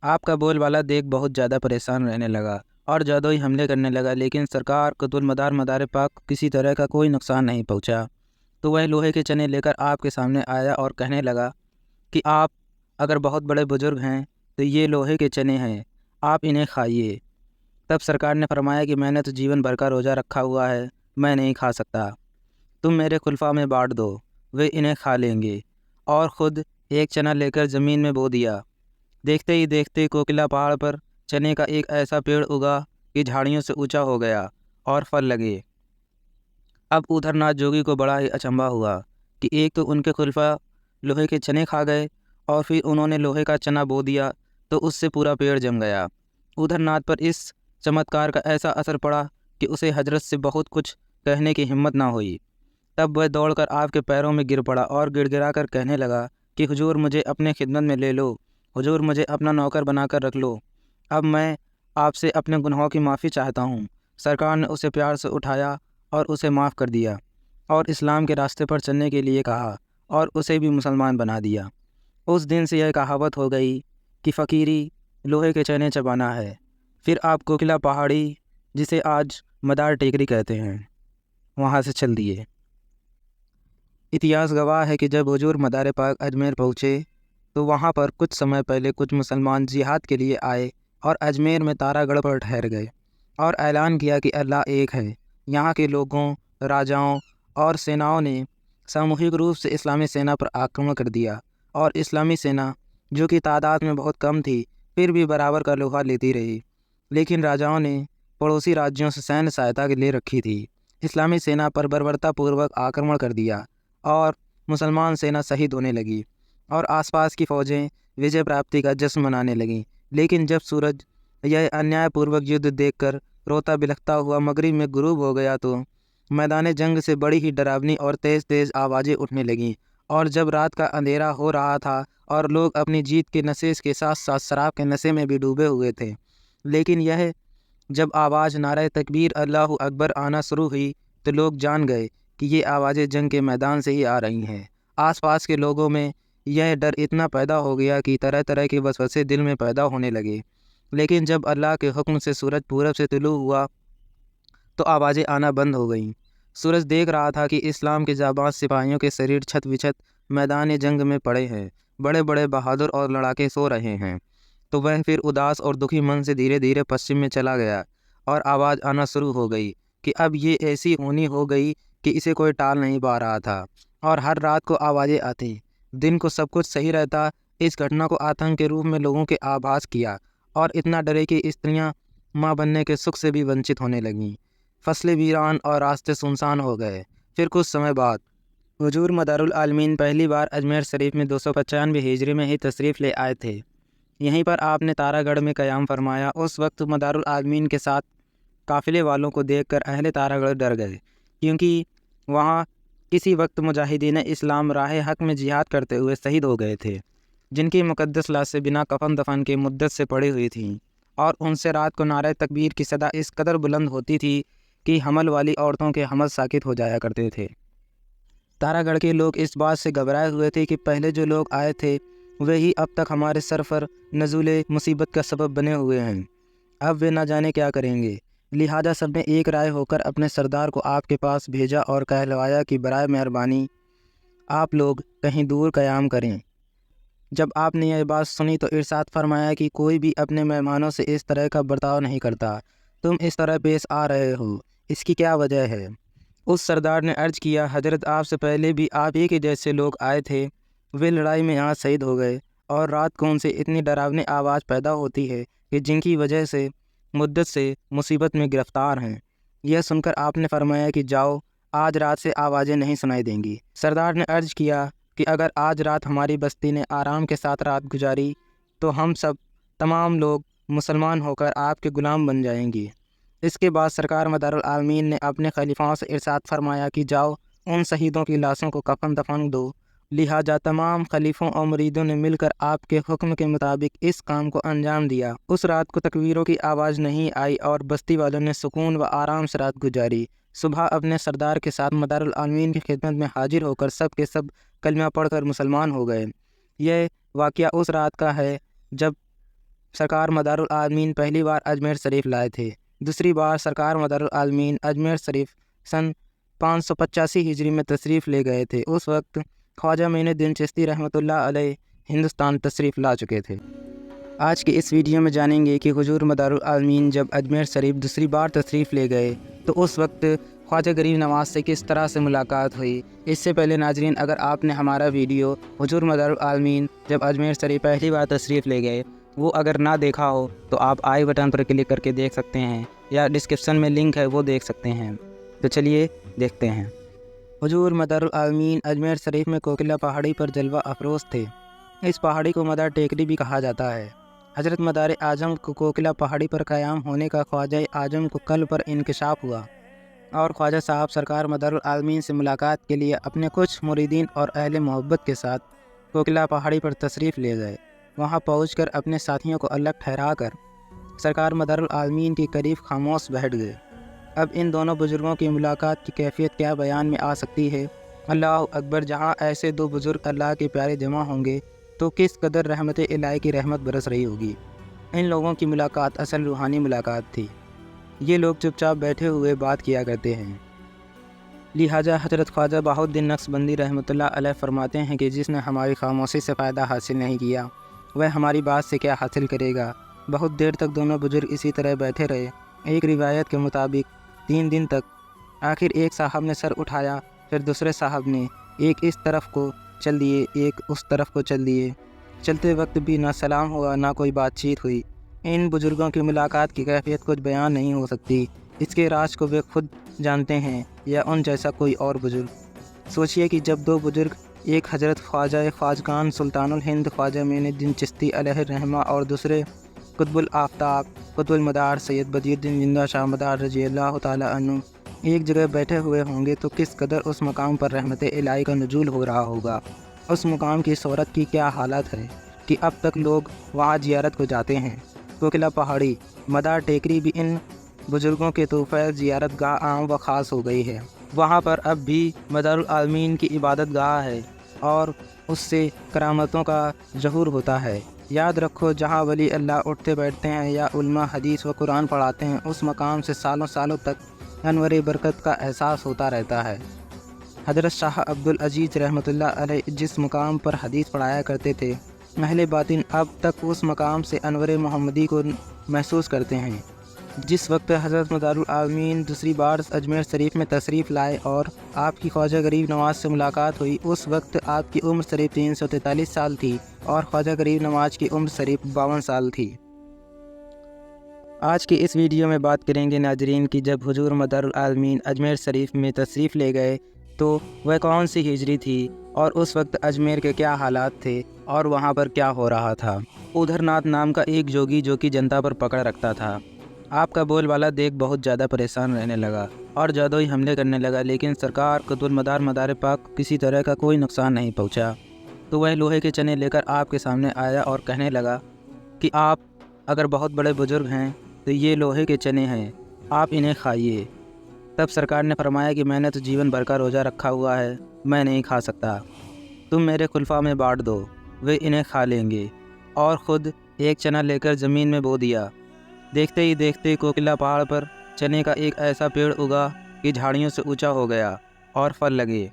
आपका बोलबाला देख बहुत ज़्यादा परेशान रहने लगा और जादुई हमले करने लगा, लेकिन सरकार कुतुबुल मदार मदार पाक को किसी तरह का कोई नुकसान नहीं पहुँचा। तो वह लोहे के चने लेकर आपके सामने आया और कहने लगा कि आप अगर बहुत बड़े बुज़ुर्ग हैं तो ये लोहे के चने हैं, आप इन्हें खाइए। तब सरकार ने फरमाया कि मैंने तो जीवन भर का रोज़ा रखा हुआ है, मैं नहीं खा सकता, तुम मेरे खुलफा में बांट दो, वे इन्हें खा लेंगे। और ख़ुद एक चना लेकर ज़मीन में बो दिया। देखते ही देखते कोकिला पहाड़ पर चने का एक ऐसा पेड़ उगा कि झाड़ियों से ऊंचा हो गया और फल लगे। अब उधरनाथ जोगी को बड़ा ही अचंभा हुआ कि एक तो उनके खुलफा लोहे के चने खा गए और फिर उन्होंने लोहे का चना बो दिया तो उससे पूरा पेड़ जम गया। उधरनाथ पर इस चमत्कार का ऐसा असर पड़ा कि उसे हजरत से बहुत कुछ कहने की हिम्मत ना हुई। तब वह दौड़कर आपके पैरों में गिर पड़ा और गिड़गिड़ा कर कहने लगा कि हुजूर मुझे अपने खिदमत में ले लो, हुजूर मुझे अपना नौकर बनाकर रख लो। अब मैं आपसे अपने गुनाहों की माफ़ी चाहता हूँ। सरकार ने उसे प्यार से उठाया और उसे माफ़ कर दिया और इस्लाम के रास्ते पर चलने के लिए कहा और उसे भी मुसलमान बना दिया। उस दिन से यह कहावत हो गई कि फ़कीरी लोहे के चने चबाना है। फिर आप कोकिला पहाड़ी, जिसे आज मदार टेकरी कहते हैं, वहाँ से चल दिए। इतिहास गवाह है कि जब हुजूर मदार पाक अजमेर पहुँचे तो वहाँ पर कुछ समय पहले कुछ मुसलमान जिहाद के लिए आए और अजमेर में तारागढ़ पर ठहर गए और ऐलान किया कि अल्लाह एक है। यहाँ के लोगों, राजाओं और सेनाओं ने सामूहिक रूप से इस्लामी सेना पर आक्रमण कर दिया और इस्लामी सेना, जो कि तादाद में बहुत कम थी, फिर भी बराबर का लोहा लेती रही। लेकिन राजाओं ने पड़ोसी राज्यों से सैन्य सहायता के लिए रखी थी। इस्लामी सेना पर बर्बरतापूर्वक आक्रमण कर दिया और मुसलमान सेना शहीद होने लगी और आसपास की फ़ौजें विजय प्राप्ति का जश्न मनाने लगीं। लेकिन जब सूरज यह अन्यायपूर्वक युद्ध देखकर रोता बिलखता हुआ मगरिब में गुरूब हो गया तो मैदान जंग से बड़ी ही डरावनी और तेज़ तेज़ आवाज़ें उठने लगीं। और जब रात का अंधेरा हो रहा था और लोग अपनी जीत के नशे के साथ साथ शराब के नशे में भी डूबे हुए थे, लेकिन यह जब आवाज़ नारे तकबीर अल्लाहु अकबर आना शुरू हुई तो लोग जान गए कि ये आवाज़ें जंग के मैदान से ही आ रही हैं। आसपास के लोगों में यह डर इतना पैदा हो गया कि तरह तरह के वसवसे दिल में पैदा होने लगे। लेकिन जब अल्लाह के हुक्म से सूरज पूरब से तुलू हुआ तो आवाज़ें आना बंद हो गईं। सूरज देख रहा था कि इस्लाम के जाबाज सिपाहियों के शरीर छत विछत मैदान जंग में पड़े हैं, बड़े बड़े बहादुर और लड़ाके सो रहे हैं। तो वह फिर उदास और दुखी मन से धीरे धीरे पश्चिम में चला गया और आवाज़ आना शुरू हो गई कि अब ये ऐसी होनी हो गई कि इसे कोई टाल नहीं पा रहा था और हर रात को आवाज़ें आती। दिन को सब कुछ सही रहता। इस घटना को आतंक के रूप में लोगों के आभास किया और इतना डरे कि स्त्रियां माँ बनने के सुख से भी वंचित होने लगीं। फसलें वीरान और रास्ते सुनसान हो गए। फिर कुछ समय बाद हुजूर मदारुल आलमीन पहली बार अजमेर शरीफ में 295 हिजरी में ही तशरीफ़ ले आए थे। यहीं पर आपने तारागढ़ में क़याम फरमाया। उस वक्त मदारुल आलमीन के साथ काफ़िले वालों को देखकर अहले तारागढ़ डर गए, क्योंकि वहाँ किसी वक्त मुजाहिदीन इस्लाम राह हक़ में जिहाद करते हुए शहीद हो गए थे, जिनकी मुक़द्दस लाशें बिना कफन दफन के मुद्दत से पड़ी हुई थीं, और उनसे रात को नारे तकबीर की सदा इस कदर बुलंद होती थी कि हमल वाली औरतों के हमल साकित हो जाया करते थे। तारागढ़ के लोग इस बात से घबराए हुए थे कि पहले जो लोग आए थे वही अब तक हमारे सर पर नज़ुल मुसीबत का सबब बने हुए हैं। अब वे न जाने क्या करेंगे। लिहाजा सब ने एक राय होकर अपने सरदार को आपके पास भेजा और कहलवाया कि बराए मेहरबानी आप लोग कहीं दूर क़याम करें। जब आपने यह बात सुनी तो इरशाद फरमाया कि कोई भी अपने मेहमानों से इस तरह का बर्ताव नहीं करता। तुम इस तरह पेश आ रहे हो, इसकी क्या वजह है? उस सरदार ने अर्ज़ किया, हजरत आपसे पहले भी आप ही के जैसे लोग आए थे, वे लड़ाई में यहाँ शहीद हो गए, और रात को उनसे इतनी डरावनी आवाज़ पैदा होती है कि जिनकी वजह से मुद्दत से मुसीबत में गिरफ़्तार हैं। यह सुनकर आपने फरमाया कि जाओ, आज रात से आवाज़ें नहीं सुनाई देंगी। सरदार ने अर्ज़ किया कि अगर आज रात हमारी बस्ती ने आराम के साथ रात गुजारी तो हम सब तमाम लोग मुसलमान होकर आपके ग़ुलाम बन जाएंगे। इसके बाद सरकार मदारुल आलमीन ने अपने खलीफाओं से इरशाद फरमाया कि जाओ, उन शहीदों की लाशों को कफन दफन दो। लिहाजा तमाम खलीफों और मुरीदों ने मिलकर आपके हुक्म के मुताबिक इस काम को अंजाम दिया। उस रात को तकबीरों की आवाज़ नहीं आई और बस्ती वालों ने सुकून व आराम से रात गुजारी। सुबह अपने सरदार के साथ मदारुल आलमीन की खिदमत में हाजिर होकर सब के सब कलमा पढ़कर मुसलमान हो गए। यह वाक़या उस रात का है जब सरकार मदारुल आलमीन पहली बार अजमेर शरीफ लाए थे। दूसरी बार सरकार मदारुल आलमीन अजमेर शरीफ सन 585 हिजरी में तशरीफ़ ले गए थे। उस वक्त ख्वाजा मोइनुद्दीन चिश्ती रहमतुल्लाह अलैह हिंदुस्तान तशरीफ़ ला चुके थे। आज के इस वीडियो में जानेंगे कि हुजूर मदारुल आलमीन जब अजमेर शरीफ दूसरी बार तशरीफ़ ले गए तो उस वक्त ख्वाजा गरीब नवाज़ से किस तरह से मुलाकात हुई। इससे पहले नाजरीन, अगर आपने हमारा वीडियो हुजूर मदारुल आलमीन जब अजमेर शरीफ पहली बार तशरीफ़ ले गए वो अगर ना देखा हो तो आप आई बटन पर क्लिक करके देख सकते हैं, या डिस्क्रिप्शन में लिंक है वो देख सकते हैं। तो चलिए देखते हैं। हुजूर मदारुल आलमीन अजमेर शरीफ में कोकिला पहाड़ी पर जलवा अफरोज़ थे। इस पहाड़ी को मदार टेकरी भी कहा जाता है। हज़रत मदार आजम को कोकिला पहाड़ी पर क़याम होने का ख्वाजा आजम को कल पर इंकशाफ हुआ, और ख्वाजा साहब सरकार मदारुल आलमीन से मुलाकात के लिए अपने कुछ मुरीदीन और अहले मोहब्बत के साथ कोकिला पहाड़ी पर तशरीफ़ ले गए। वहाँ पहुँचकर अपने साथियों को अलग ठहरा कर सरकार मदारुल आलमीन के करीब खामोश बैठ गए। अब इन दोनों बुज़ुर्गों की मुलाकात की कैफियत क्या बयान में आ सकती है। अल्लाह अकबर, जहाँ ऐसे दो बुज़ुर्ग अल्लाह के प्यारे जमा होंगे तो किस कदर रहमत इलाही की रहमत बरस रही होगी। इन लोगों की मुलाकात असल रूहानी मुलाकात थी। ये लोग चुपचाप बैठे हुए बात किया करते हैं। लिहाजा हज़रत ख्वाजा बहाउद्दीन नक्शबंदी रहमतुल्लाह अलैह फरमाते हैं कि जिसने हमारी खामोशी से फ़ायदा हासिल नहीं किया वह हमारी बात से क्या हासिल करेगा। बहुत देर तक दोनों बुजुर्ग इसी तरह बैठे रहे। एक रिवायत के मुताबिक 3 दिन तक। आखिर एक साहब ने सर उठाया, फिर दूसरे साहब ने एक इस तरफ को चल दिए, एक उस तरफ को चल दिए। चलते वक्त भी ना सलाम हुआ, ना कोई बातचीत हुई। इन बुज़ुर्गों की मुलाकात की कैफियत कुछ बयान नहीं हो सकती। इसके राज को वे खुद जानते हैं या उन जैसा कोई और बुज़ुर्ग। सोचिए कि जब दो बुज़ुर्ग, एक हज़रत ख्वाजा ख्वाजगान सुल्तानुल हिंद ख्वाजा मोइनुद्दीन चिश्ती अलैहि रहमा और दूसरे कुतुबुल आफ्ताब कुतुबुल मदार सैयद बदियुद्दीन जिंदा शाह मदार रज़ियल्लाहु ताला अन्हु एक जगह बैठे हुए होंगे तो किस कदर उस मकाम पर रहमत इलाही का नुज़ूल हो रहा होगा। उस मकाम की शोहरत की क्या हालत है कि अब तक लोग वहाँ ज़ियारत को जाते हैं। कोकिला पहाड़ी मदार टेकरी भी इन बुज़ुर्गों के तोहफ़े ज़ियारत गाह आम व ख़ास हो गई है। वहाँ पर अब भी मदारुल आलमीन की इबादत गाह है और उससे करामतों का ज़हूर होता है। याद रखो, जहाँ वली अल्लाह उठते बैठते हैं या उल्मा हदीस व कुरान पढ़ाते हैं, उस मकाम से सालों सालों तक अनवर बरकत का एहसास होता रहता है। हज़रत शाह अब्दुल अजीज़ रहमतुल्लाह अलैह जिस मकाम पर हदीस पढ़ाया करते थे, अहले बातिन अब तक उस मकाम से अनवर मोहम्मदी को महसूस करते हैं। जिस वक्त हज़रत मदारुल आलमीन दूसरी बार अजमेर शरीफ में तशरीफ़ लाए और आपकी ख्वाजा गरीब नवाज़ से मुलाकात हुई, उस वक्त आपकी उम्र शरीफ 343 साल थी और ख्वाजा गरीब नवाज़ की उम्र शरीफ 52 साल थी। आज की इस वीडियो में बात करेंगे नाजरीन कि जब हुजूर मदारुल आलमीन अजमेर शरीफ में तशरीफ़ ले गए तो वह कौन सी हिजरी थी और उस वक्त अजमेर के क्या हालात थे और वहाँ पर क्या हो रहा था। उधर नाथ नाम का एक जोगी जो कि जनता पर पकड़ रखता था, आपका बोलबाला देख बहुत ज़्यादा परेशान रहने लगा और जादुई हमले करने लगा, लेकिन सरकार कुतुब मदार पाक को किसी तरह का कोई नुकसान नहीं पहुंचा। तो वह लोहे के चने लेकर आपके सामने आया और कहने लगा कि आप अगर बहुत बड़े बुजुर्ग हैं तो ये लोहे के चने हैं, आप इन्हें खाइए। तब सरकार ने फरमाया कि मैंने तो जीवन भर का रोज़ा रखा हुआ है, मैं नहीं खा सकता, तुम मेरे खुलफा में बांट दो, वे इन्हें खा लेंगे। और ख़ुद एक चना लेकर ज़मीन में बो दिया। देखते ही देखते कोकिला पहाड़ पर चने का एक ऐसा पेड़ उगा कि झाड़ियों से ऊंचा हो गया और फल लगे।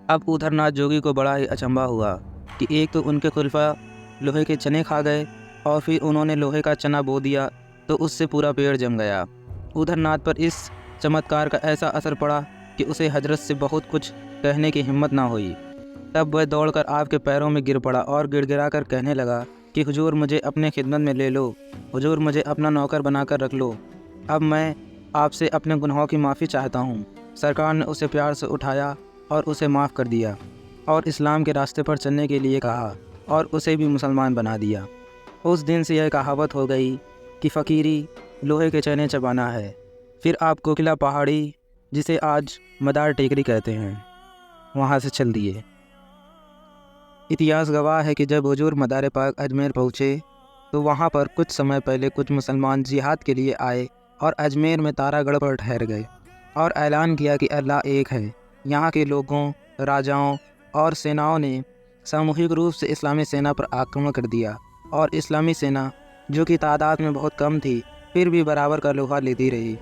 अब उधरनाथ जोगी को बड़ा ही अचंभा हुआ कि एक तो उनके खुलफा लोहे के चने खा गए और फिर उन्होंने लोहे का चना बो दिया तो उससे पूरा पेड़ जम गया। उधरनाथ पर इस चमत्कार का ऐसा असर पड़ा कि उसे हजरत से बहुत कुछ कहने की हिम्मत ना हुई। तब वह दौड़कर आपके पैरों में गिर पड़ा और गिड़गिड़ा कर कहने लगा कि हुजूर मुझे अपने खिदमत में ले लो, हुजूर मुझे अपना नौकर बनाकर रख लो, अब मैं आपसे अपने गुनाहों की माफ़ी चाहता हूँ। सरकार ने उसे प्यार से उठाया और उसे माफ़ कर दिया और इस्लाम के रास्ते पर चलने के लिए कहा और उसे भी मुसलमान बना दिया। उस दिन से यह कहावत हो गई कि फ़कीरी लोहे के चने चबाना है। फिर आप कोकिला पहाड़ी, जिसे आज मदार टेकरी कहते हैं, वहाँ से चल दिए। इतिहास गवाह है कि जब हुजूर मदार पाक अजमेर पहुँचे तो वहाँ पर कुछ समय पहले कुछ मुसलमान जिहाद के लिए आए और अजमेर में तारागढ़ पर ठहर गए और ऐलान किया कि अल्लाह एक है। यहाँ के लोगों, राजाओं और सेनाओं ने सामूहिक रूप से इस्लामी सेना पर आक्रमण कर दिया और इस्लामी सेना, जो कि तादाद में बहुत कम थी, फिर भी बराबर का लोहा लेती रही।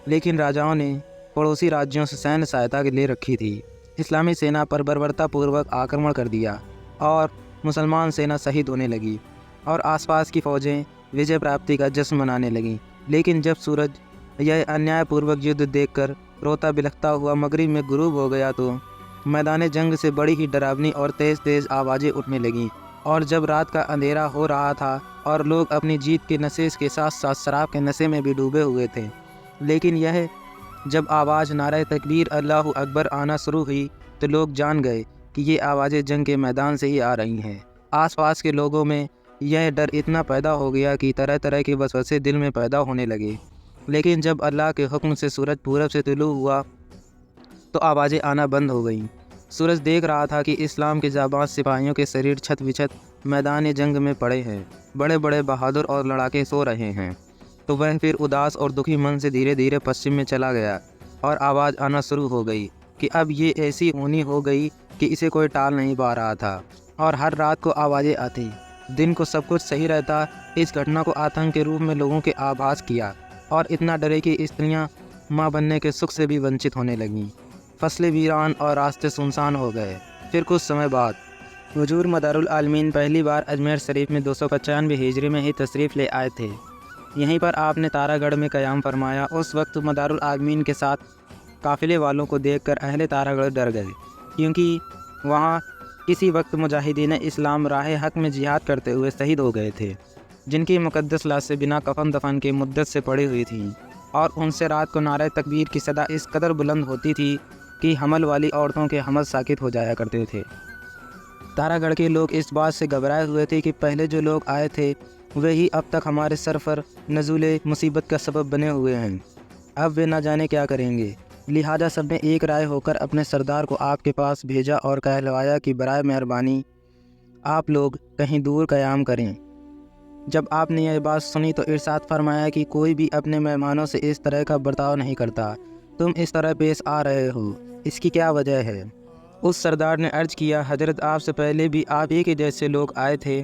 लेकिन राजाओं ने पड़ोसी राज्यों से सैन्य सहायता के लिए रखी थी। इस्लामी सेना पर बर्बरतापूर्वक आक्रमण कर दिया और मुसलमान सेना शहीद होने लगी और आसपास की फ़ौजें विजय प्राप्ति का जश्न मनाने लगीं। लेकिन जब सूरज यह अन्यायपूर्वक युद्ध देखकर रोता बिलखता हुआ मगरिब में गुरूब हो गया तो मैदान जंग से बड़ी ही डरावनी और तेज़ आवाज़ें उठने लगीं। और जब रात का अंधेरा हो रहा था और लोग अपनी जीत के नशे के साथ साथ शराब के नशे में भी डूबे हुए थे, लेकिन यह जब आवाज़ नारे तकबीर अल्लाहु अकबर आना शुरू हुई तो लोग जान गए कि ये आवाज़ें जंग के मैदान से ही आ रही हैं। आसपास के लोगों में यह डर इतना पैदा हो गया कि तरह तरह के वसवसे दिल में पैदा होने लगे। लेकिन जब अल्लाह के हुक्म से सूरज पूरब से तुलू हुआ तो आवाज़ें आना बंद हो गईं। सूरज देख रहा था कि इस्लाम के जाबाज सिपाहियों के शरीर छत विछत मैदान जंग में पड़े हैं, बड़े बड़े बहादुर और लड़ाके सो रहे हैं। तो वह फिर उदास और दुखी मन से धीरे धीरे पश्चिम में चला गया और आवाज़ आना शुरू हो गई कि अब ये ऐसी होनी हो गई कि इसे कोई टाल नहीं पा रहा था। और हर रात को आवाज़ें आती, दिन को सब कुछ सही रहता। इस घटना को आतंक के रूप में लोगों के आभास किया और इतना डरे कि स्त्रियां माँ बनने के सुख से भी वंचित होने लगीं। फसलें वीरान और रास्ते सुनसान हो गए। फिर कुछ समय बाद हुजूर मदारुल आलमीन पहली बार अजमेर शरीफ में 295 हिजरी में ही तशरीफ़ ले आए थे। यहीं पर आपने तारागढ़ में क़याम फरमाया। उस वक्त मदारुल आलमीन के साथ काफ़िले वालों को देखकर अहले तारागढ़ डर गए, क्योंकि वहाँ किसी वक्त मुजाहिदीन इस्लाम राह हक़ में जिहाद करते हुए शहीद हो गए थे, जिनकी मुक़द्दस लाशें बिना कफन दफन के मुद्दत से पड़ी हुई थीं और उनसे रात को नारे तकबीर की सदा इस कदर बुलंद होती थी कि हमल वाली औरतों के हमल साकित हो जाया करते थे। तारागढ़ के लोग इस बात से घबराए हुए थे कि पहले जो लोग आए थे वे ही अब तक हमारे सर पर नज़ूल मुसीबत का सबब बने हुए हैं, अब वे न जाने क्या करेंगे। लिहाजा सब ने एक राय होकर अपने सरदार को आपके पास भेजा और कहलवाया कि बराए मेहरबानी आप लोग कहीं दूर क़याम करें। जब आपने यह बात सुनी तो इरशाद फरमाया कि कोई भी अपने मेहमानों से इस तरह का बर्ताव नहीं करता, तुम इस तरह पेश आ रहे हो, इसकी क्या वजह है। उस सरदार ने अर्ज़ किया, हजरत आपसे पहले भी आप ही के जैसे लोग आए थे,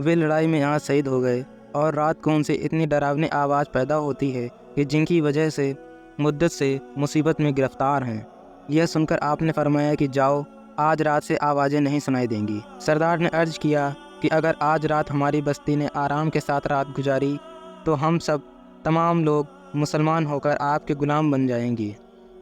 वे लड़ाई में यहाँ शहीद हो गए और रात को उनसे इतनी डरावनी आवाज़ पैदा होती है कि जिनकी वजह से मुद्दत से मुसीबत में गिरफ़्तार हैं। यह सुनकर आपने फरमाया कि जाओ, आज रात से आवाज़ें नहीं सुनाई देंगी। सरदार ने अर्ज़ किया कि अगर आज रात हमारी बस्ती ने आराम के साथ रात गुजारी तो हम सब तमाम लोग मुसलमान होकर आपके ग़ुलाम बन जाएंगे।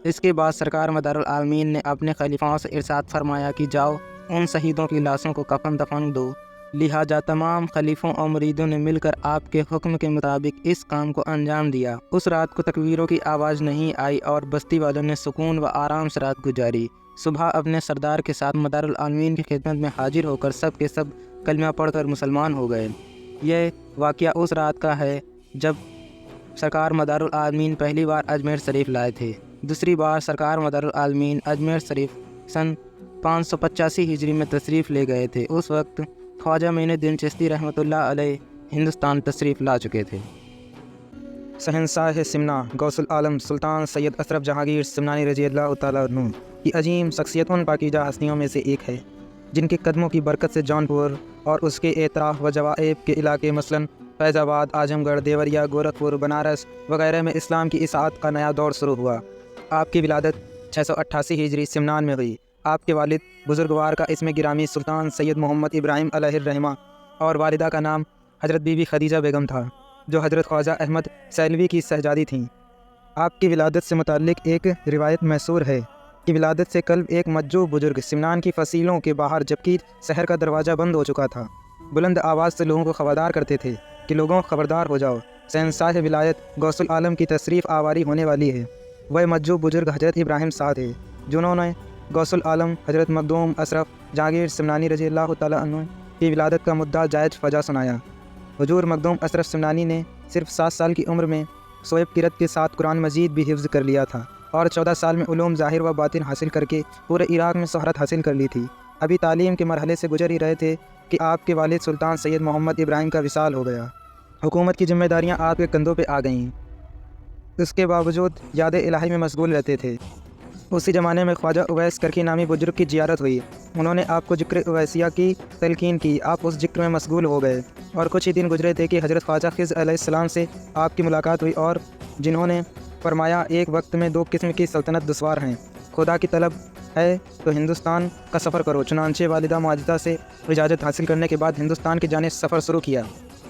इसके बाद सरकार मदारुल आलमीन ने अपने खलीफाओं से इरशाद फरमाया कि जाओ, उन शहीदों की लाशों को कफन दफन दो। लिहाजा तमाम खलीफों और मुरीदों ने मिलकर आपके हुक्म के मुताबिक इस काम को अंजाम दिया। उस रात को तकबीरों की आवाज़ नहीं आई और बस्ती वालों ने सुकून व आराम से रात गुजारी। صبح اپنے سردار کے ساتھ مدارالعالمین کی خدمت میں حاضر ہو کر سب کے سب کلمہ پڑھ کر مسلمان ہو گئے۔ یہ واقعہ اس رات کا ہے جب سرکار مدارالعالمین پہلی بار اجمیر شریف لائے تھے۔ دوسری بار سرکار مدارالعالمین اجمیر شریف سن 585 ہجری میں تشریف لے گئے تھے۔ اس وقت خواجہ معین الدین چشتی رحمۃ اللہ علیہ ہندوستان تشریف لا چکے تھے۔ شہنشاہ سمنا غوث العالم سلطان سید اشرف جہانگیر سمنانی رضی اللہ تعالیٰ عنہ کی عظیم شخصیت ان پاکیزہ ہستیوں میں سے ایک ہے جن کے قدموں کی برکت سے جونپور اور اس کے اطراف و جوائب کے علاقے مثلاً فیض آباد، اعظم گڑھ، دیوریا، گورکھپور، بنارس وغیرہ میں اسلام کی اشاعت کا نیا دور شروع ہوا۔ آپ کی ولادت 688 ہجری سمنان میں ہوئی۔ آپ کے والد بزرگوار کا اسم گرامی سلطان سید محمد ابراہیم علیہ الرحمہ اور والدہ کا نام حضرت بی بی خدیجہ بیگم تھا جو حضرت خواجہ احمد سیلوی کی شہزادی تھیں۔ آپ کی ولادت سے متعلق ایک روایت محصور ہے کہ ولادت سے قبل ایک مجوع بزرگ سمنان کی فصیلوں کے باہر جبکہ شہر کا دروازہ بند ہو چکا تھا بلند آواز سے لوگوں کو خبردار کرتے تھے کہ لوگوں خبردار ہو جاؤ، شہنشاہ ولایت غوث العالم کی تشریف آوری ہونے والی ہے۔ وہ مجوع بزرگ حضرت ابراہیم صاحب تھے جنہوں نے غوث العالم حضرت مخدوم اشرف جہانگیر سمنانی رضی اللہ تعالیٰ عنہ کی ولادت کا مدعا جائز فجا سنایا۔ حضور مخدوم اشرف سمنانی نے صرف 7 سال کی عمر میں شعیب قرت کے ساتھ قرآن مجید بھی حفظ کر لیا تھا اور 14 سال میں علوم ظاہر و باطن حاصل کر کے پورے عراق میں شہرت حاصل کر لی تھی۔ ابھی تعلیم کے مرحلے سے گزر ہی رہے تھے کہ آپ کے والد سلطان سید محمد ابراہیم کا وصال ہو گیا۔ حکومت کی ذمہ داریاں آپ کے کندھوں پہ آ گئیں۔ اس کے باوجود یاد الہی میں مشغول رہتے تھے۔ اسی زمانے میں خواجہ اویس کرکی نامی بزرگ کی زیارت ہوئی۔ انہوں نے آپ کو ذکر اویسیہ کی تلقین کی۔ آپ اس ذکر میں مشغول ہو گئے اور کچھ ہی دن گزرے تھے کہ حضرت خواجہ خضر علیہ السلام سے آپ کی ملاقات ہوئی اور جنہوں نے فرمایا ایک وقت میں 2 قسم کی سلطنت دشوار ہیں، خدا کی طلب ہے تو ہندوستان کا سفر کرو۔ چنانچہ والدہ معجزہ سے اجازت حاصل کرنے کے بعد ہندوستان کی جانب سفر شروع کیا۔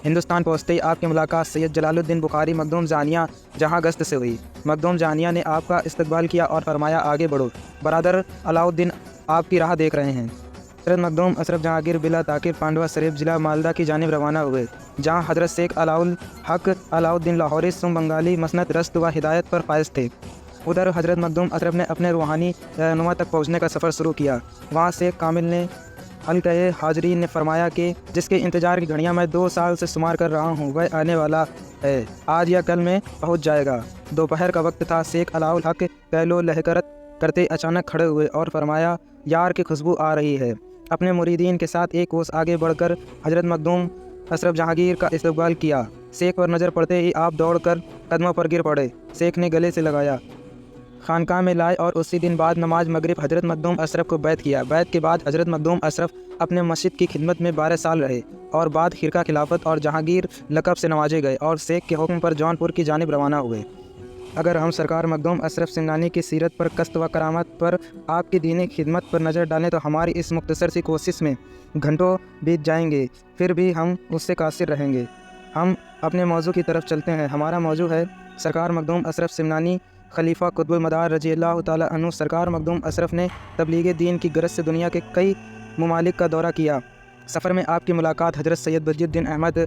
ہندوستان پہنچتے ہی آپ کی ملاقات سید جلال الدین بخاری مخدوم جہانیہ جہاں گشت سے ہوئی۔ مخدوم جہانیہ نے آپ کا استقبال کیا اور فرمایا آگے بڑھو، برادر علاؤالدین آپ کی راہ دیکھ رہے ہیں۔ حضرت مخدوم اشرف جہانگیر بلا تاخیر پانڈوا شریف ضلع مالدہ کی جانب روانہ ہوئے جہاں حضرت شیخ علاؤالحق علاؤالدین لاہوری سم بنگالی مسند رست و ہدایت پر فائز تھے۔ ادھر حضرت مخدوم اشرف نے اپنے روحانی رہنما تک پہنچنے کا سفر شروع کیا۔ وہاں شیخ کامل نے حلقہ حاضرین نے فرمایا کہ جس کے انتظار کی گھڑیاں میں 2 سال سے شمار کر رہا ہوں وہ آنے والا ہے، آج یا کل میں پہنچ جائے گا۔ دوپہر کا وقت تھا۔ شیخ علاؤالحق پہلو لہکرت کرتے اچانک کھڑے ہوئے اور فرمایا یار کی خوشبو آ رہی ہے۔ اپنے مریدین کے ساتھ ایک کوس آگے بڑھ کر حضرت مخدوم اشرف جہانگیر کا استقبال کیا۔ شیخ پر نظر پڑتے ہی آپ دوڑ کر قدموں پر گر پڑے۔ شیخ نے گلے سے لگایا، خانقاہ میں لائے اور اسی دن بعد نماز مغرب حضرت مخدوم اشرف کو بیعت کیا۔ بیعت کے بعد حضرت مخدوم اشرف اپنے مسجد کی خدمت میں 12 سال رہے اور بعد خرقہ خلافت اور جہانگیر لقب سے نوازے گئے اور شیخ کے حکم پر جونپور کی جانب روانہ ہوئے۔ اگر ہم سرکار مخدوم اشرف سمنانی کی سیرت پر، قصد و کرامت پر، آپ کی دینی خدمت پر نظر ڈالیں تو ہماری اس مختصر سی کوشش میں گھنٹوں بیت جائیں گے، پھر بھی ہم اس سے قاصر رہیں گے۔ ہم اپنے موضوع کی طرف چلتے ہیں۔ ہمارا موضوع ہے سرکار مخدوم اشرف سمنانی خلیفہ قطب المدار رضی اللہ تعالیٰ عنہ۔ سرکار مخدوم اشرف نے تبلیغ دین کی غرض سے دنیا کے کئی ممالک کا دورہ کیا۔ سفر میں آپ کی ملاقات حضرت سید بدر الدین احمد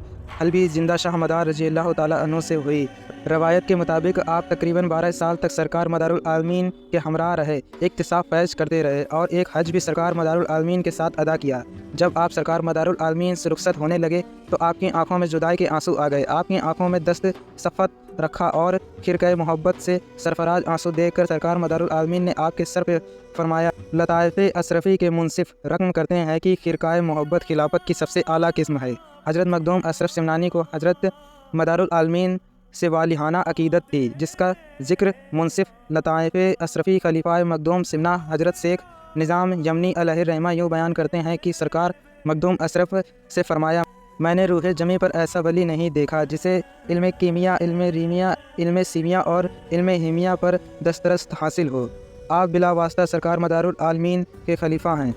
حلبی زندہ شاہ مدار رضی اللہ تعالیٰ عنہ سے ہوئی۔ روایت کے مطابق آپ تقریباً 12 سال تک سرکار مدارالعالمین کے ہمراہ رہے، اکتساب فیض کرتے رہے اور ایک حج بھی سرکار مدارالعالمین کے ساتھ ادا کیا۔ جب آپ سرکار مدارالعالمین سے رخصت ہونے لگے تو آپ کی آنکھوں میں جدائی کے آنسو آ گئے۔ آپ کی آنکھوں میں دست صفت رکھا اور خرقہ محبت سے سرفراز آنسو دیکھ کر سرکار مدارالعالمین نے آپ کے سر پہ فرمایا لطائف اشرفی کے منصف رقم کرتے ہیں کہ خرقہ محبت خلافت کی سب سے اعلیٰ قسم ہے۔ حضرت مخدوم اشرف سمنانی کو حضرت مدارالعالمین سے والہانہ عقیدت تھی جس کا ذکر منصف لطائف اشرفی خلیفہ مخدوم سمنا حضرت شیخ نظام یمنی علیہ الرحمہ یوں بیان کرتے ہیں کہ سرکار مخدوم اشرف سے فرمایا میں نے روح جمی پر ایسا ولی نہیں دیکھا جسے علم کیمیا، علم ریمیا، علم سیمیا اور علم ہیمیا پر دسترس حاصل ہو۔ آپ بلا واسطہ سرکار مدارالعالمین کے خلیفہ ہیں۔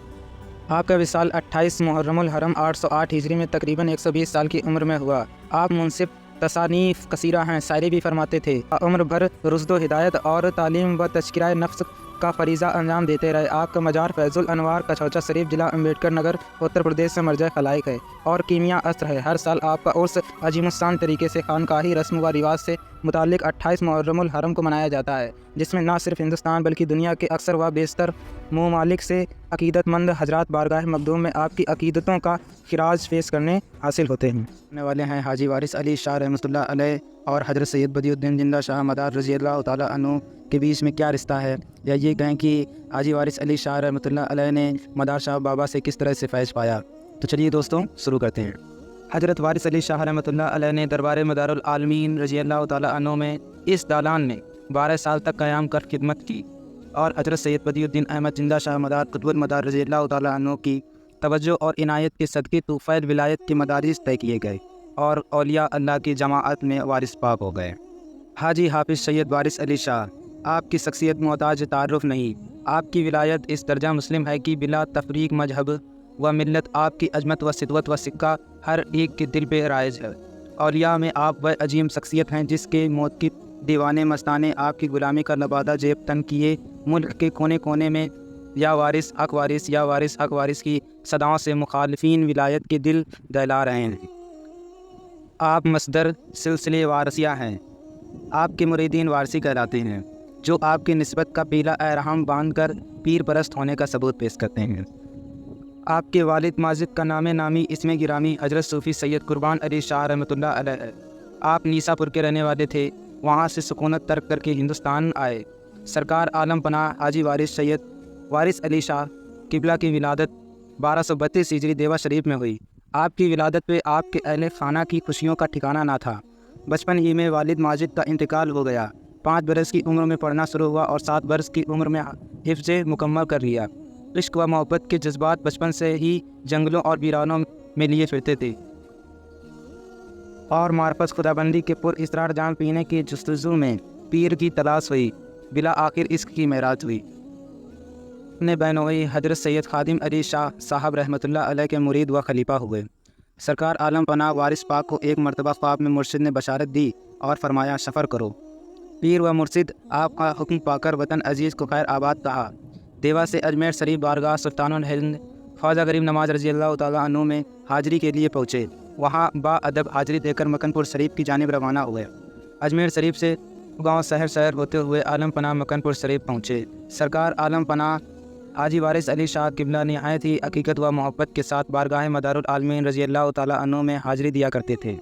آپ کا وصال 28 محرم الحرم 808 ہجری میں تقریباً 120 سال کی عمر میں ہوا۔ آپ منصف تصانیف کثیرہ ہیں، شاعری بھی فرماتے تھے۔ عمر بھر رشد و ہدایت اور تعلیم و تذکرہ نفس کا فریضہ انجام دیتے رہے۔ آپ کا مزار فیض الانوار کچھوچا شریف ضلع امبیڈکر نگر اتر پردیش سے مرجع خلائق ہے اور کیمیا اثر ہے۔ ہر سال آپ کا عرس عظیم الشان طریقے سے خانقاہی رسم و رواج سے متعلق 28 محرم الحرم کو منایا جاتا ہے، جس میں نہ صرف ہندوستان بلکہ دنیا کے اکثر و بیشتر ممالک سے عقیدت مند حضرات بارگاہ مقدوم میں آپ کی عقیدتوں کا خراج پیش کرنے حاصل ہوتے ہیں۔ ہونے والے ہیں حاجی وارث علی شاہ رحمۃ اللہ علیہ اور حضرت سید بدیع الدین زندہ شاہ مدار رضی اللہ تعالیٰ عنہ کے بیچ میں کیا رشتہ ہے، یا یہ کہیں کہ حاجی وارث علی شاہ رحمۃ اللہ علیہ نے مدار شاہ بابا سے کس طرح سے فیض پایا۔ تو چلیے دوستوں شروع کرتے ہیں۔ حضرت وارث علی شاہ رحمۃ اللہ علیہ نے دربار مدار العالمین رضی اللہ تعالیٰ عنہ میں اس دالان میں 12 سال تک قیام کر خدمت کی، اور حضرت سید بدیع الدین احمد زندہ شاہ مدار قطب المدار رضی اللہ تعالیٰ عنہ کی توجہ اور عنایت کے صدقے طوفیل ولایت کے مدارج طے کیے گئے اور اولیاء اللہ کی جماعت میں وارث پاک ہو گئے۔ حاجی حافظ سید وارث علی شاہ، آپ کی شخصیت محتاج تعارف نہیں، آپ کی ولایت اس درجہ مسلم ہے کہ بلا تفریق مذہب و ملت آپ کی عظمت و صدوت و سکہ ہر ایک کے دل پہ رائج ہے۔ اولیاء میں آپ وہ عظیم شخصیت ہیں جس کے موت کی دیوانے مستانے آپ کی غلامی کا لبادہ جیب تن کیے ملک کے کونے کونے میں یا وارث حق وارث یا وارث حق وارث کی صداؤں سے مخالفین ولایت کے دل دہلا رہے ہیں۔ آپ مصدر سلسلے وارثیہ ہیں، آپ کے مریدین وارثی کہلاتے ہیں، جو آپ کی نسبت کا پیلا احرام باندھ کر پیر پرست ہونے کا ثبوت پیش کرتے ہیں۔ آپ کے والد ماجد کا نام نامی اسم گرامی حضرت صوفی سید قربان علی شاہ رحمۃ اللہ علیہ ہے۔ آپ نیسا پور کے رہنے والے تھے، وہاں سے سکونت ترک کر کے ہندوستان آئے۔ سرکار عالم پناہ حاجی وارث سید وارث علی شاہ قبلہ کی ولادت 1232 ہجری دیوا شریف میں ہوئی۔ آپ کی ولادت پہ آپ کے اہل خانہ کی خوشیوں کا ٹھکانہ نہ تھا۔ بچپن ہی میں والد ماجد کا انتقال ہو گیا۔ 5 برس کی عمر میں پڑھنا شروع ہوا اور 7 برس کی عمر میں حفظ مکمل کر لیا۔ عشق و محبت کے جذبات بچپن سے ہی جنگلوں اور ویرانوں میں لیے پھرتے تھے، اور معرفت خدا بندی کے پر اسرار جام پینے کی جستجو میں پیر کی تلاش ہوئی، بلا آخر عشق کی معراج ہوئی۔ اپنے بہنوئی حضرت سید خادم علی شاہ صاحب رحمۃ اللہ علیہ کے مرید و خلیفہ ہوئے۔ سرکار عالم پناہ وارث پاک کو ایک مرتبہ خواب میں مرشد نے بشارت دی اور فرمایا سفر کرو۔ پیر و مرشد آپ کا حکم پا کر وطن عزیز کو خیر آباد کہا۔ دیوا سے اجمیر شریف بارگاہ سلطان الہند خواجہ غریب نواز رضی اللہ تعالیٰ عنہ میں حاضری کے لیے پہنچے۔ وہاں با ادب حاضری دے کر مکن پور شریف کی جانب روانہ ہوئے۔ اجمیر شریف سے گاؤں شہر ہوتے ہوئے عالم پناہ مکن پور شریف پہنچے۔ سرکار عالم پناہ حاجی وارث علی شاہ قبلہ نہایت ہی عقیدت و محبت کے ساتھ بارگاہ مدار العالمین رضی اللہ تعالیٰ عنہ میں حاضری دیا کرتے تھے۔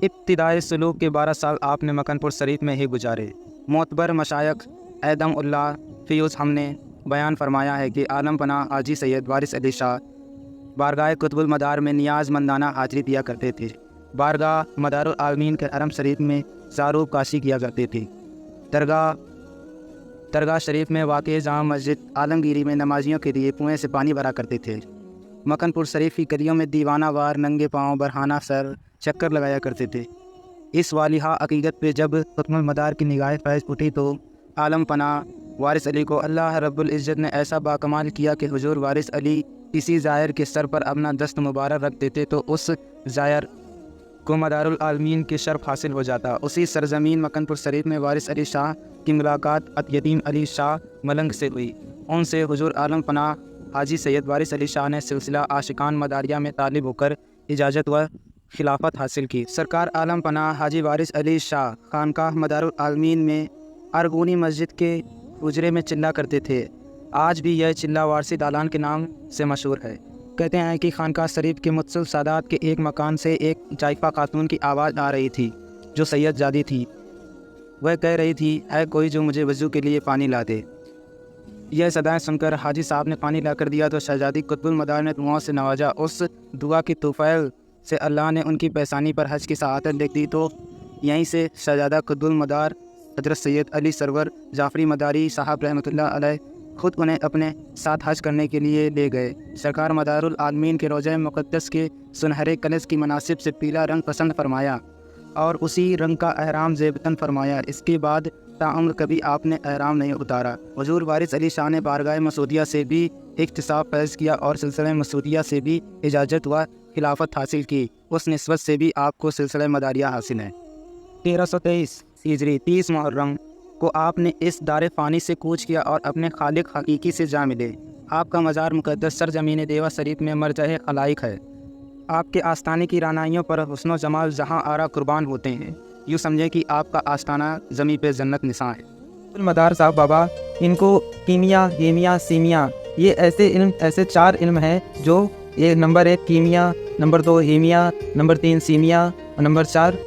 ابتدائی سلوک کے 12 سال آپ نے مکن پور شریف میں ہی گزارے۔ معتبر مشائخ ایدم اللہ فیوز ہم نے بیان فرمایا ہے کہ عالم پناہ حاجی سید وارث علی شاہ بارگاہ قطب المدار میں نیاز مندانہ حاضری دیا کرتے تھے۔ بارگاہ مدار العالمین کے حرم شریف میں زاروب کاشی کیا کرتے تھے۔ درگاہ شریف میں واقع جامع مسجد عالمگیری میں نمازیوں کے لیے کنویں سے پانی بھرا کرتے تھے۔ مکن پور شریف کی گلیوں میں دیوانہ وار ننگے پاؤں برہانہ سر چکر لگایا کرتے تھے۔ اس والیہ عقیدت پہ جب قطب المدار کی نگاہ فیض اٹھی تو عالم پناہ وارث علی کو اللہ رب العزت نے ایسا باکمال کیا کہ حضور وارث علی کسی زائر کے سر پر اپنا دست مبارک رکھ دیتے تو اس زائر کو مدار العالمین کے شرف حاصل ہو جاتا۔ اسی سرزمین مکن پور شریف میں وارث علی شاہ کی ملاقات یتیم علی شاہ ملنگ سے ہوئی۔ ان سے حضور عالم پناہ حاجی سید وارث علی شاہ نے سلسلہ عاشقان مداریہ میں طالب ہو کر اجازت و خلافت حاصل کی۔ سرکار عالم پناہ حاجی وارث علی شاہ خانقاہ مدار العالمین میں ارگونی مسجد کے حجرے میں چلا کرتے تھے۔ آج بھی یہ چلا وارثی دالان کے نام سے مشہور ہے۔ کہتے ہیں کہ خانقاہ شریف کے متصل سادات کے ایک مکان سے ایک جائفہ خاتون کی آواز آ رہی تھی جو سید زادی تھی۔ وہ کہہ رہی تھی، اے کوئی جو مجھے وضو کے لیے پانی لا دے۔ یہ صدائیں سن کر حاجی صاحب نے پانی لا کر دیا تو شہزادی قطب المدار نے دعاؤں سے نوازا۔ اس دعا کی طوفیل سے اللہ نے ان کی پیشانی پر حج کی سعادت لکھ دی تو یہیں سے شہزادہ قطب المدار حضرت سید علی سرور جعفری مداری صاحب رحمۃ اللہ علیہ خود انہیں اپنے ساتھ حج کرنے کے لیے لے گئے۔ سرکار مدار العالمین کے روضہ مقدس کے سنہرے کلش کی مناسب سے پیلا رنگ پسند فرمایا اور اسی رنگ کا احرام زیبتن فرمایا۔ اس کے بعد تاعمر کبھی آپ نے احرام نہیں اتارا۔ حضور وارث علی شاہ نے بارگاہ مسعودیہ سے بھی اکتساب فیض کیا اور سلسلہ مسعودیہ سے بھی اجازت و خلافت حاصل کی۔ اس نسبت سے بھی آپ کو سلسلہ مداریہ حاصل ہے۔ 1323 ہجری 30 محرم کو آپ نے اس دار فانی سے کوچ کیا اور اپنے خالق حقیقی سے جا ملے۔ آپ کا مزار مقدس سرزمین دیوا شریف میں مرجع خلائق ہے۔ آپ کے آستانے کی رانائیوں پر حسن و جمال جہاں آرا قربان ہوتے ہیں۔ یوں سمجھیں کہ آپ کا آستانہ زمیں پہ جنت نثار ہے۔ मदार साहब बाबा, इनको कीमिया, हीमिया, सीमिया, ये ऐसे 4 इल्म हैं जो ये नंबर 1 कीमिया, नंबर 2 हीमिया, नंबर 3 सीमिया और नंबर 4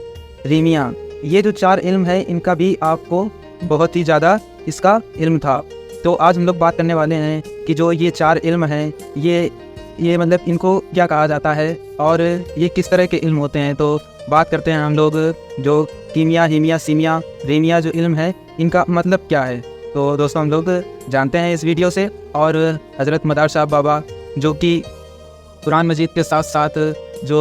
रीमिया। ये जो 4 इल्म है इनका भी आपको बहुत ही ज़्यादा इसका इल्म था। तो आज हम लोग बात करने वाले हैं कि जो ये 4 इल्म हैं ये मतलब इनको क्या कहा जाता है और ये किस तरह के इल्म होते हैं। तो बात करते हैं हम लोग जो कीमिया, हीमिया, सीमिया, रीमिया जो इल्म है इनका मतलब क्या है। तो दोस्तों हम लोग जानते हैं इस वीडियो से। और हज़रत मदार साहब बाबा जो कि कुरान मजीद के साथ साथ जो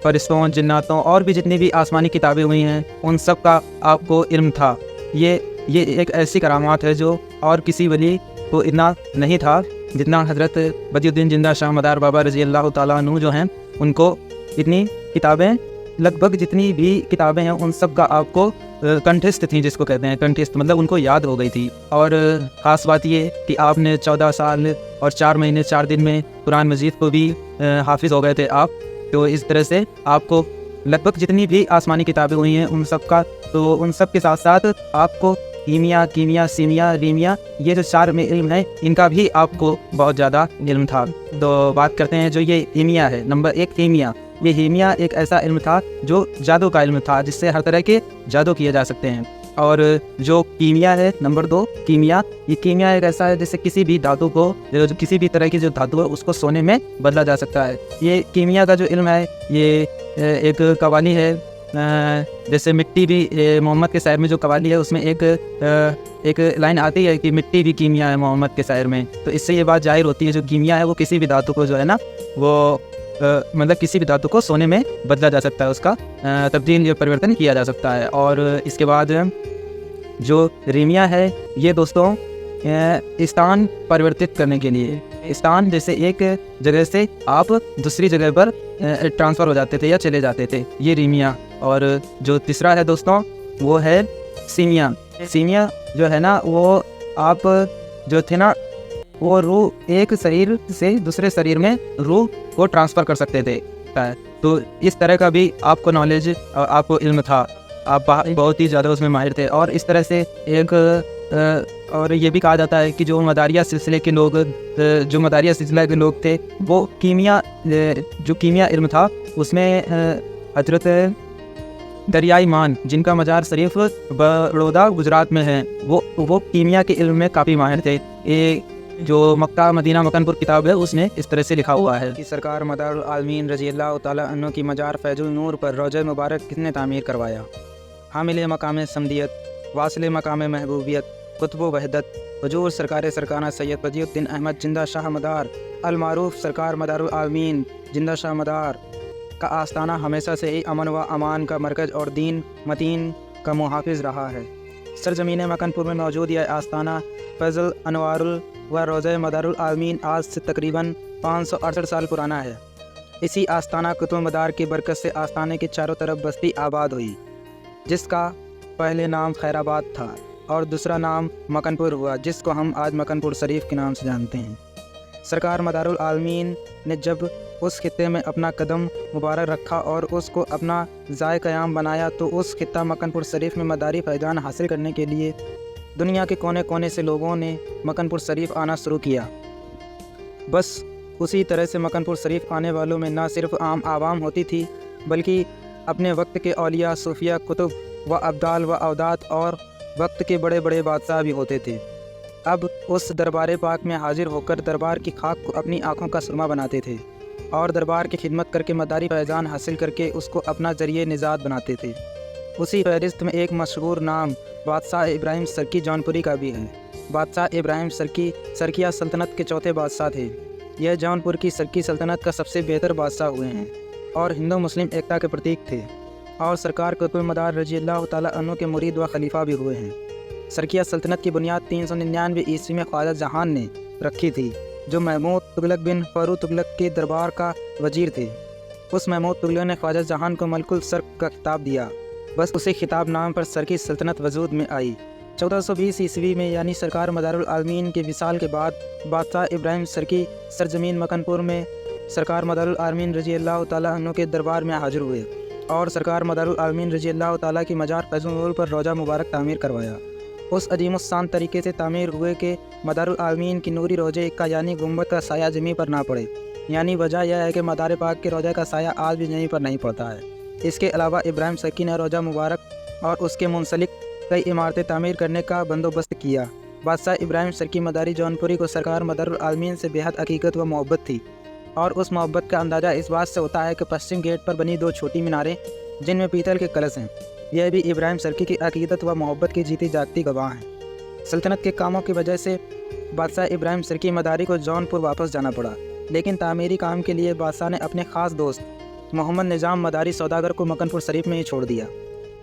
फरिश्तों, जिन्नातों और भी जितनी भी आसमानी किताबें हुई हैं उन सब का आपको इल्म था। ये एक ऐसी करामात है जो और किसी वली को इतना नहीं था जितना हज़रत बदियुद्दीन जिंदा शाह मदार बाबा रज़ी अल्लाह ताला अन्हु जो हैं उनको इतनी किताबें, लगभग जितनी भी किताबें हैं उन सब का आपको कंठस्थ थी, जिसको कहते हैं कंठस्थ, मतलब उनको याद हो गई थी। और ख़ास बात ये कि आपने 14 साल और 4 महीने 4 दिन में कुरान मजीद को भी हाफिज़ हो गए थे आप। तो इस तरह से आपको लगभग जितनी भी आसमानी किताबें हुई हैं उन सब का, तो उन सब के साथ साथ आपको हीमिया, कीमिया, सीमिया, रीमिया, ये जो 4 में इल्म है इनका भी आपको बहुत ज़्यादा इल्म था। तो बात करते हैं जो ये हीमिया है, नंबर 1 हीमिया। ये हीमिया एक ऐसा इल्म था जो जादू का इल्म था, जिससे हर तरह के जादू किए जा सकते हैं। और जो कीमिया है नंबर 2 कीमिया, ये कीमिया एक ऐसा है जैसे किसी भी धातु को, जो किसी भी तरह की जो धातु है उसको सोने में बदला जा सकता है। ये कीमिया का जो इल्म है ये एक कवाली है, जैसे मिट्टी भी, मोहम्मद के शायर में जो कवाली है उसमें एक लाइन आती है कि मिट्टी भी कीमिया है मोहम्मद के शायर में। तो इससे ये बात जाहिर होती है जो कीमिया है वो किसी भी धातु को जो है ना वो मतलब किसी भी धातु को सोने में बदला जा सकता है, उसका तब्दील या परिवर्तन किया जा सकता है। और इसके बाद जो रीमिया है ये दोस्तों स्थान परिवर्तित करने के लिए, स्थान जैसे एक जगह से आप दूसरी जगह पर ट्रांसफ़र हो जाते थे या चले जाते थे, ये रीमिया। और जो तीसरा है दोस्तों वो है सीमिया। सीमिया जो है ना वो आप जो थे ना वो रूह एक शरीर से दूसरे शरीर में रूह को ट्रांसफ़र कर सकते थे। तो इस तरह का भी आपको नॉलेज और आपको इल्म था, आप बहुत ही ज़्यादा उसमें माहिर थे। और इस तरह से एक और ये भी कहा जाता है कि जो मदारिया सिलसिले के लोग, जो मदारिया सिलसिला के लोग थे वो कीमिया, जो कीमिया इल्म था उसमें हजरत दरियाई मान जिनका मजार शरीफ बड़ौदा गुजरात में है वो कीमिया के इल्म में काफ़ी माहिर थे। ये जो मक्का मदीना मकनपुर किताब है उसमें इस तरह से लिखा हुआ है कि सरकार मदारुल आलमीन रज़ी अल्लाह ताला अन्हु की मजार फैजुल नूर पर रोज़ा मुबारक किसने तामीर करवाया। हामिल मकाम समदियत, वासिल मकाम महबूबियत, कुतुब वहदत, हुजूर सरकार सरकाना सैयद बदियुद्दीन अहमद जिंदा शाह मदार अलमारूफ सरकार मदारुल आलमीन जिंदा शाह मदार का आस्ताना हमेशा से ही अमन व अमान का मरकज़ और दीन मतीन का मुहाफ़िज़ रहा है। सरजमीन मकनपुर में मौजूद यह आस्ताना फैज़ल अनवारुल व रोज़े मदारुल आलमीन आज से तकरीबन 568 साल पुराना है। इसी आस्ताना कुतुब मदार की बरकत से आस्ताने के चारों तरफ बस्ती आबाद हुई, जिसका पहले नाम खैराबाद था और दूसरा नाम मकनपुर हुआ, जिसको हम आज मकनपुर शरीफ के नाम से जानते हैं। सरकार मदारुल आलमीन ने जब उस खित्ते में अपना कदम मुबारक रखा और उसको अपना ज़ाय क़याम बनाया तो उस खित्ता मकनपुर शरीफ में मदारी फैजान हासिल करने के लिए दुनिया के कोने कोने से लोगों ने मकनपुर शरीफ आना शुरू किया। बस उसी तरह से मकनपुर शरीफ आने वालों में न सिर्फ आम आवाम होती थी बल्कि अपने वक्त के औलिया, सूफिया, कुतुब व अब्दाल व अवदात और वक्त के बड़े बड़े बादशाह भी होते थे। अब उस दरबार पाक में हाजिर होकर दरबार की खाक को अपनी आँखों का सुरमा बनाते थे और दरबार की खिदमत करके मदारी फैज़ान हासिल करके उसको अपना ज़रिए निजात बनाते थे। उसी फहरिस्त में एक मशहूर नाम बादशाह इब्राहिम सरकी जौनपुरी का भी है। बादशाह इब्राहिम सरकी सरकिया सल्तनत के चौथे बादशाह थे। यह जौनपुर की सरकी सल्तनत का सबसे बेहतर बादशाह हुए हैं और हिंदू मुस्लिम एकता के प्रतीक थे और सरकार कुतुब मदार रज़ी अल्लाह ताला अन्हु के मुरीद व खलीफा भी हुए हैं। सरकिया सल्तनत की बुनियाद 399 ईस्वी में ख्वाजा जहान ने रखी थी, जो महमूद तुगलक बिन फरूख तुगलक के दरबार का वजीर थे। उस महमूद तुगलक ने ख्वाजा जहान को मलकुल सर्क का खिताब दिया। बस उसी खिताब नाम पर सरकी सल्तनत वजूद में आई। 1420 ईस्वी में यानी सरकार मदारुल आलमीन के विसाल के बाद बादशाह इब्राहिम सरकी सरजमीन मकनपुर में सरकार मदारुल आलमीन रज़ी अल्लाह ताला अन्हु के दरबार में हाजिर हुए और सरकार मदारुल आलमीन रज़ी अल्लाह ताला की मजार फैज़ुल नूर पर रोज़ा मुबारक तामीर करवाया उस अजीम शान तरीके से तामीर हुए कि मदारुल आलमीन की नूरी रोज़े का यानी गुंबद का साया ज़मीन पर ना पड़े। यानी वजह यह है कि मदार पाक के रोज़ा का साया आज भी ज़मीन पर नहीं पड़ता है। इसके अलावा इब्राहिम सर्की ने रोज़ा मुबारक और उसके मुंसलिक कई इमारतें तामीर करने का बंदोबस्त किया। बादशाह इब्राहिम सर्की मदारी जौनपुरी को सरकार मदारुल आलमीन से बेहद अकीकत व मोहब्बत थी, और उस मोहब्बत का अंदाज़ा इस बात से होता है कि पश्चिम गेट पर बनी 2 छोटी मीनारें जिनमें पीतल के कलश हैं, यह भी इब्राहिम सर्की की अकीदत व मोहब्बत की जीती जागती गवाह हैं। सल्तनत के कामों की वजह से बादशाह इब्राहिम सर्की मदारी को जौनपुर वापस जाना पड़ा, लेकिन तामीरी काम के लिए बादशाह ने अपने ख़ास दोस्त मोहम्मद निज़ाम मदारी सौदागर को मकनपुर शरीफ में ही छोड़ दिया।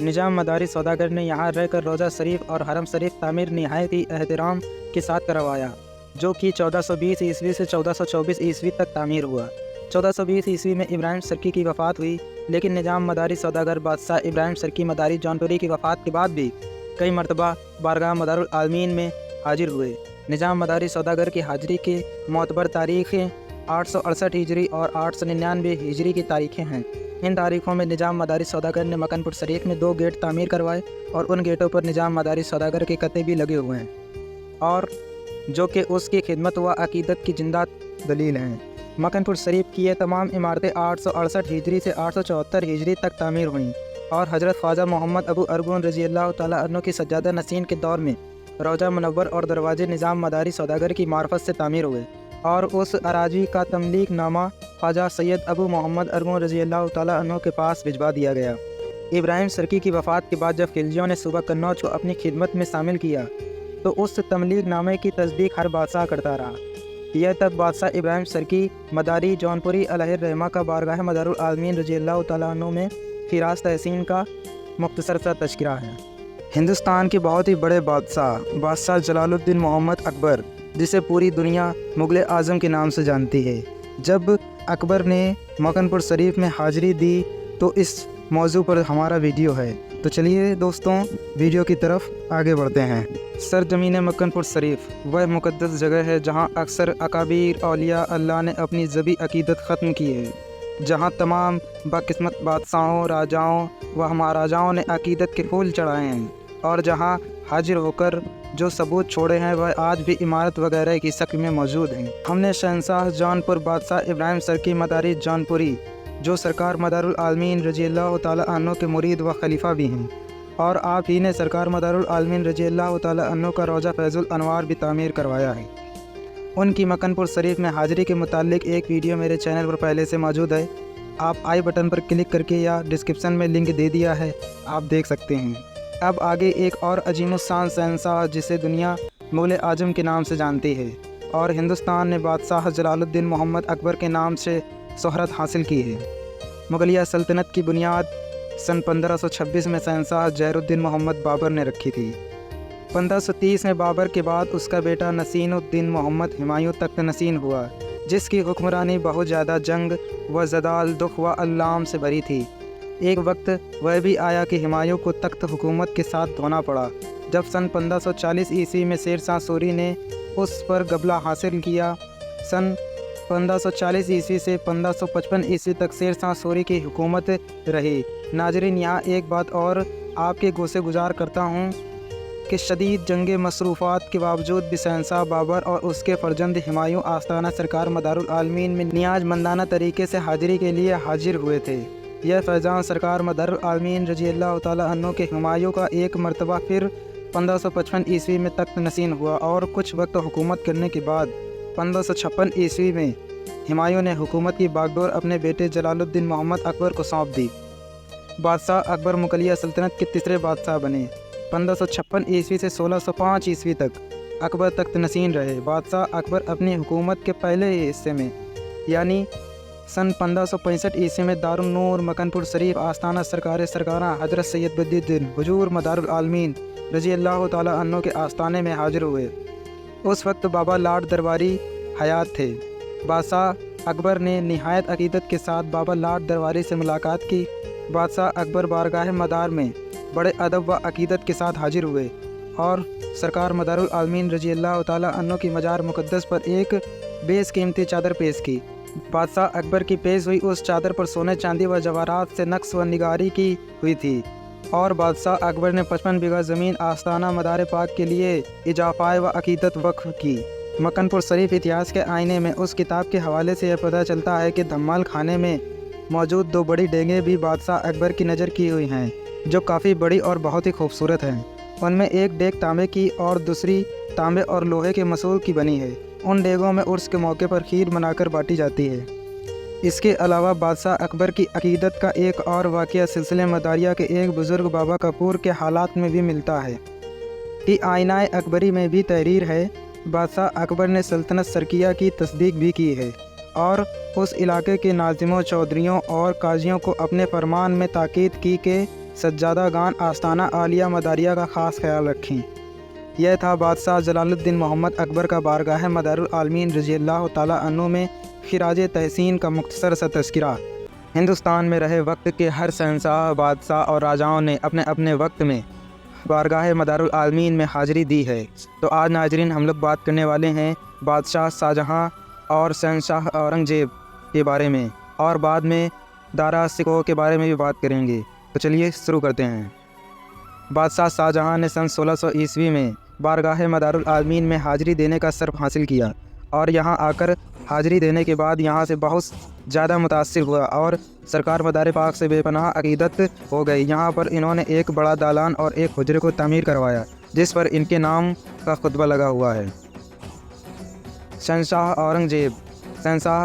निज़ाम मदारी सौदागर ने यहाँ रहकर रोज़ा शरीफ और हरम शरीफ तामीर नहायत ही एहतराम के साथ करवाया, जो कि 1420 ईस्वी से 1424 ईस्वी तक तामीर हुआ। 1420 ईस्वी में इब्राहिम सर्की की वफ़ात हुई, लेकिन निज़ाम मदारी सौदागर बादशाह इब्राहिम सर्की मदारी जौनपुरी की वफ़ात के बाद भी कई मरतबा बारगाह मदारुल आलमीन में हाजिर हुए। निज़ाम मदारी सौदागर की हाजिरी के मोतबर तारीख़ें 868 हिजरी और 899 हिजरी की तारीख़ें हैं। इन तारीख़ों में निज़ाम मदारी सौदागर ने मकनपुर शरीफ में 2 गेट तामीर करवाए और उन गेटों पर निज़ाम मदारी सौदागर के कते भी लगे हुए हैं, और जो कि उसकी खिदमत व अकीदत की जिंदा दलील हैं। मकनपुर शरीफ की ये तमाम इमारतें 868 हिजरी से 874 हिजरी तक तामीर हुईं, और हज़रत ख्वाजा मोहम्मद अबू अरगुन रज़ी अल्लाह तआला अन्हु की सज्जादा नसीन के दौर में रोज़ा मुनव्वर और दरवाजे निज़ाम मदारी सौदागर की मार्फत से तामीर हुए, और उस अराजी का तमलीक नामा ख्वाजा सैयद अबू मोहम्मद अरगुन रज़ी अल्लाह तआला अन्हु के पास भिजवा दिया गया। इब्राहिम सर्की की वफ़ात के बाद जब खिलजियों ने सूबा कन्नौज को अपनी खिदमत में शामिल किया, तो उस तमलीक नामे की तस्दीक हर बादशाह करता रहा। यह तब बादशाह इब्राहिम सर्की मदारी जौनपुरी अलैहि रहमा का बारगाह मदारुल आलमीन रज़ी अल्लाह तआला अन्हु में फ़िरास तहसीन का मुख्तसर सा तज़किरा है। हिंदुस्तान के बहुत ही बड़े बादशाह जलालुद्दीन मोहम्मद अकबर, जिसे पूरी दुनिया मुग़ल आज़म के नाम से जानती है, जब अकबर ने मकनपुर शरीफ में हाज़िरी दी तो इस मौजू पर हमारा वीडियो है। तो चलिए दोस्तों, वीडियो की तरफ आगे बढ़ते हैं। सरजमीन मकनपुर शरीफ वह मुक़द्दस जगह है जहाँ अक्सर अकाबीर औलिया अल्लाह ने अपनी ज़बी अकीदत ख़त्म की है, जहाँ तमाम बाकिस्मत बादशाहों, राजाओं व महाराजाओं ने अकीदत के फूल चढ़ाए हैं, और जहाँ हाजिर होकर जो सबूत छोड़े हैं वह आज भी इमारत वगैरह की शक्ल में मौजूद हैं। हमने शहंशाह जौनपुर बादशाह इब्राहिम सर्की मदारी जौनपुरी, जो सरकार मदारुल आलमीन रज़ी अल्लाह तआला अन्हु के मुरीद व खलीफा भी हैं, और आप ही ने सरकार मदारुल आलमीन रज़ी अल्लाह तआला अन्हु का रोज़ा फैज़ुल अनवार भी तामीर करवाया है। उनकी मकनपुर शरीफ में हाज़िरी के मुतालिक एक वीडियो मेरे चैनल पर पहले से मौजूद है। आप आई बटन पर क्लिक करके या डिस्क्रिप्शन में लिंक दे दिया है, आप देख सकते हैं। अब आगे एक और अजीमुस्शान शहंशाह जिसे दुनिया मुग़ल आज़म के नाम से जानती है, और हिंदुस्तान ने बादशाह जलालुद्दीन मोहम्मद अकबर के नाम से शोहरत हासिल की है। मुग़लिया सल्तनत की बुनियाद सन 1526 में शहंशाह ज़हीरुद्दीन मोहम्मद बाबर ने रखी थी। 1530 में बाबर के बाद उसका बेटा नसीरुद्दीन मोहम्मद हुमायूं तख्त नसीन हुआ, जिसकी हुक्मरानी बहुत ज़्यादा जंग व जदाल, दुख व अल्लाम से भरी थी। एक वक्त वह भी आया कि हुमायूं को तख्त हुकूमत के साथ धोना पड़ा, जब सन 1540 ईस्वी में शेर शाह सूरी ने उस पर गबला हासिल किया। सन 1540 ईस्वी से 1555 ईस्वी तक शेर शाह सूरी की हुकूमत रही। नाज़रीन, यहाँ एक बात और आपके गोसे गुजार करता हूँ कि शदीद जंग मसरूफ़ात के बावजूद भी शहंशाह बाबर और उसके फ़र्जंद हुमायूं आस्ताना सरकार मदारुल आलमीन में नियाज़मंदाना तरीके से हाज़िरी के लिए हाजिर हुए थे। यह फैज़ान सरकार मदारुल आलमीन रज़ी अल्लाह तआला अन्हु के हुमायूं का एक मरतबा फिर 1555 ईस्वी में तख्त नसीन हुआ, और कुछ वक्त हुकूमत करने के बाद 1556 ईस्वी में हुमायूं ने हुकूमत की बागडोर अपने बेटे जलालुद्दीन मोहम्मद अकबर को सौंप दी। बादशाह अकबर मुग़लिया सल्तनत के तीसरे बादशाह बने। 1556 ईस्वी से 1605 ईस्वी तक अकबर तख्त नसीन रहे। बादशाह अकबर अपनी हुकूमत के पहले हिस्से में यानी सन 1565 ईस्वी में दारुन नूर मकनपुर शरीफ आस्थाना सरकारा हज़रत सैयद बद्रुद्दीन हुजूर मदारुल आलमीन रज़ी अल्लाह तआला अन्हु के आस्थाने में हाजिर हुए। उस वक्त बाबा लाड दरबारी हयात थे। बादशाह अकबर ने निहायत अकीदत के साथ बाबा लाड दरबारी से मुलाकात की। बादशाह अकबर बारगाह मदार में बड़े अदब व अकीदत के साथ हाजिर हुए और सरकार मदारुल आलमीन रज़ी अल्लाह तआला अन्हु की मजार मुक़द्दस पर एक बेशकीमती चादर पेश की। बादशाह अकबर की पेश हुई उस चादर पर सोने चांदी व जवाहरात से नक्श व निगारी की हुई थी। और बादशाह अकबर ने 55 बीघा ज़मीन आस्ताना मदार पाक के लिए इजाफ़ा व अक़ीदत वक्फ़ की। मक्कनपुर शरीफ इतिहास के आईने में उस किताब के हवाले से यह पता चलता है कि धम्माल खाने में मौजूद 2 बड़ी डेंगें भी बादशाह अकबर की नज़र की हुई हैं, जो काफ़ी बड़ी और बहुत ही खूबसूरत हैं। उनमें एक डेग तांबे की और दूसरी तांबे और लोहे के मसूल की बनी है। उन डेगों में उर्स के मौके पर खीर बनाकर बाँटी जाती है। इसके अलावा बादशाह अकबर की अक़ीदत का एक और वाक़या सिलसिले मदारिया के एक बुज़ुर्ग बाबा कपूर के हालात में भी मिलता है कि आईनाए अकबरी में भी तहरीर है। बादशाह अकबर ने सल्तनत सरकिया की तस्दीक भी की है और उस इलाके के नाज़िमों, चौधरियों और काजियों को अपने फरमान में ताकीद की कि सज्जादागान आस्ताना आलिया मदारिया का ख़ास ख्याल रखें। यह था बादशाह जलालुद्दीन मोहम्मद अकबर का बारगाह मदारुल आलमीन रज़ियल्लाहु ताला अन्हु में खिराज तहसीन का मुख्तसर सा तज़किरा। हिंदुस्तान में रहे वक्त के हर शहंशाह, बादशाह और राजाओं ने अपने अपने वक्त में बारगाह मदारुल आलमीन में हाज़िरी दी है। तो आज नाज़रीन हम लोग बात करने वाले हैं बादशाह शाहजहाँ और शहंशाह औरंगज़ेब के बारे में, और बाद में दारा सिकोह के बारे में भी बात करेंगे। तो चलिए शुरू करते हैं। बादशाह शाहजहाँ ने सन 1600 ईस्वी में बारगाह मदारुल आलमीन में हाज़िरी देने का शर्फ हासिल किया और यहाँ आकर हाज़िरी देने के बाद यहाँ से बहुत ज़्यादा मुतासिर हुआ और सरकार मदार पाक से बेपनाह अक़ीदत हो गई। यहाँ पर इन्होंने एक बड़ा दालान और एक हुजरे को तामीर करवाया, जिस पर इनके नाम का खुतबा लगा हुआ है। शहंशाह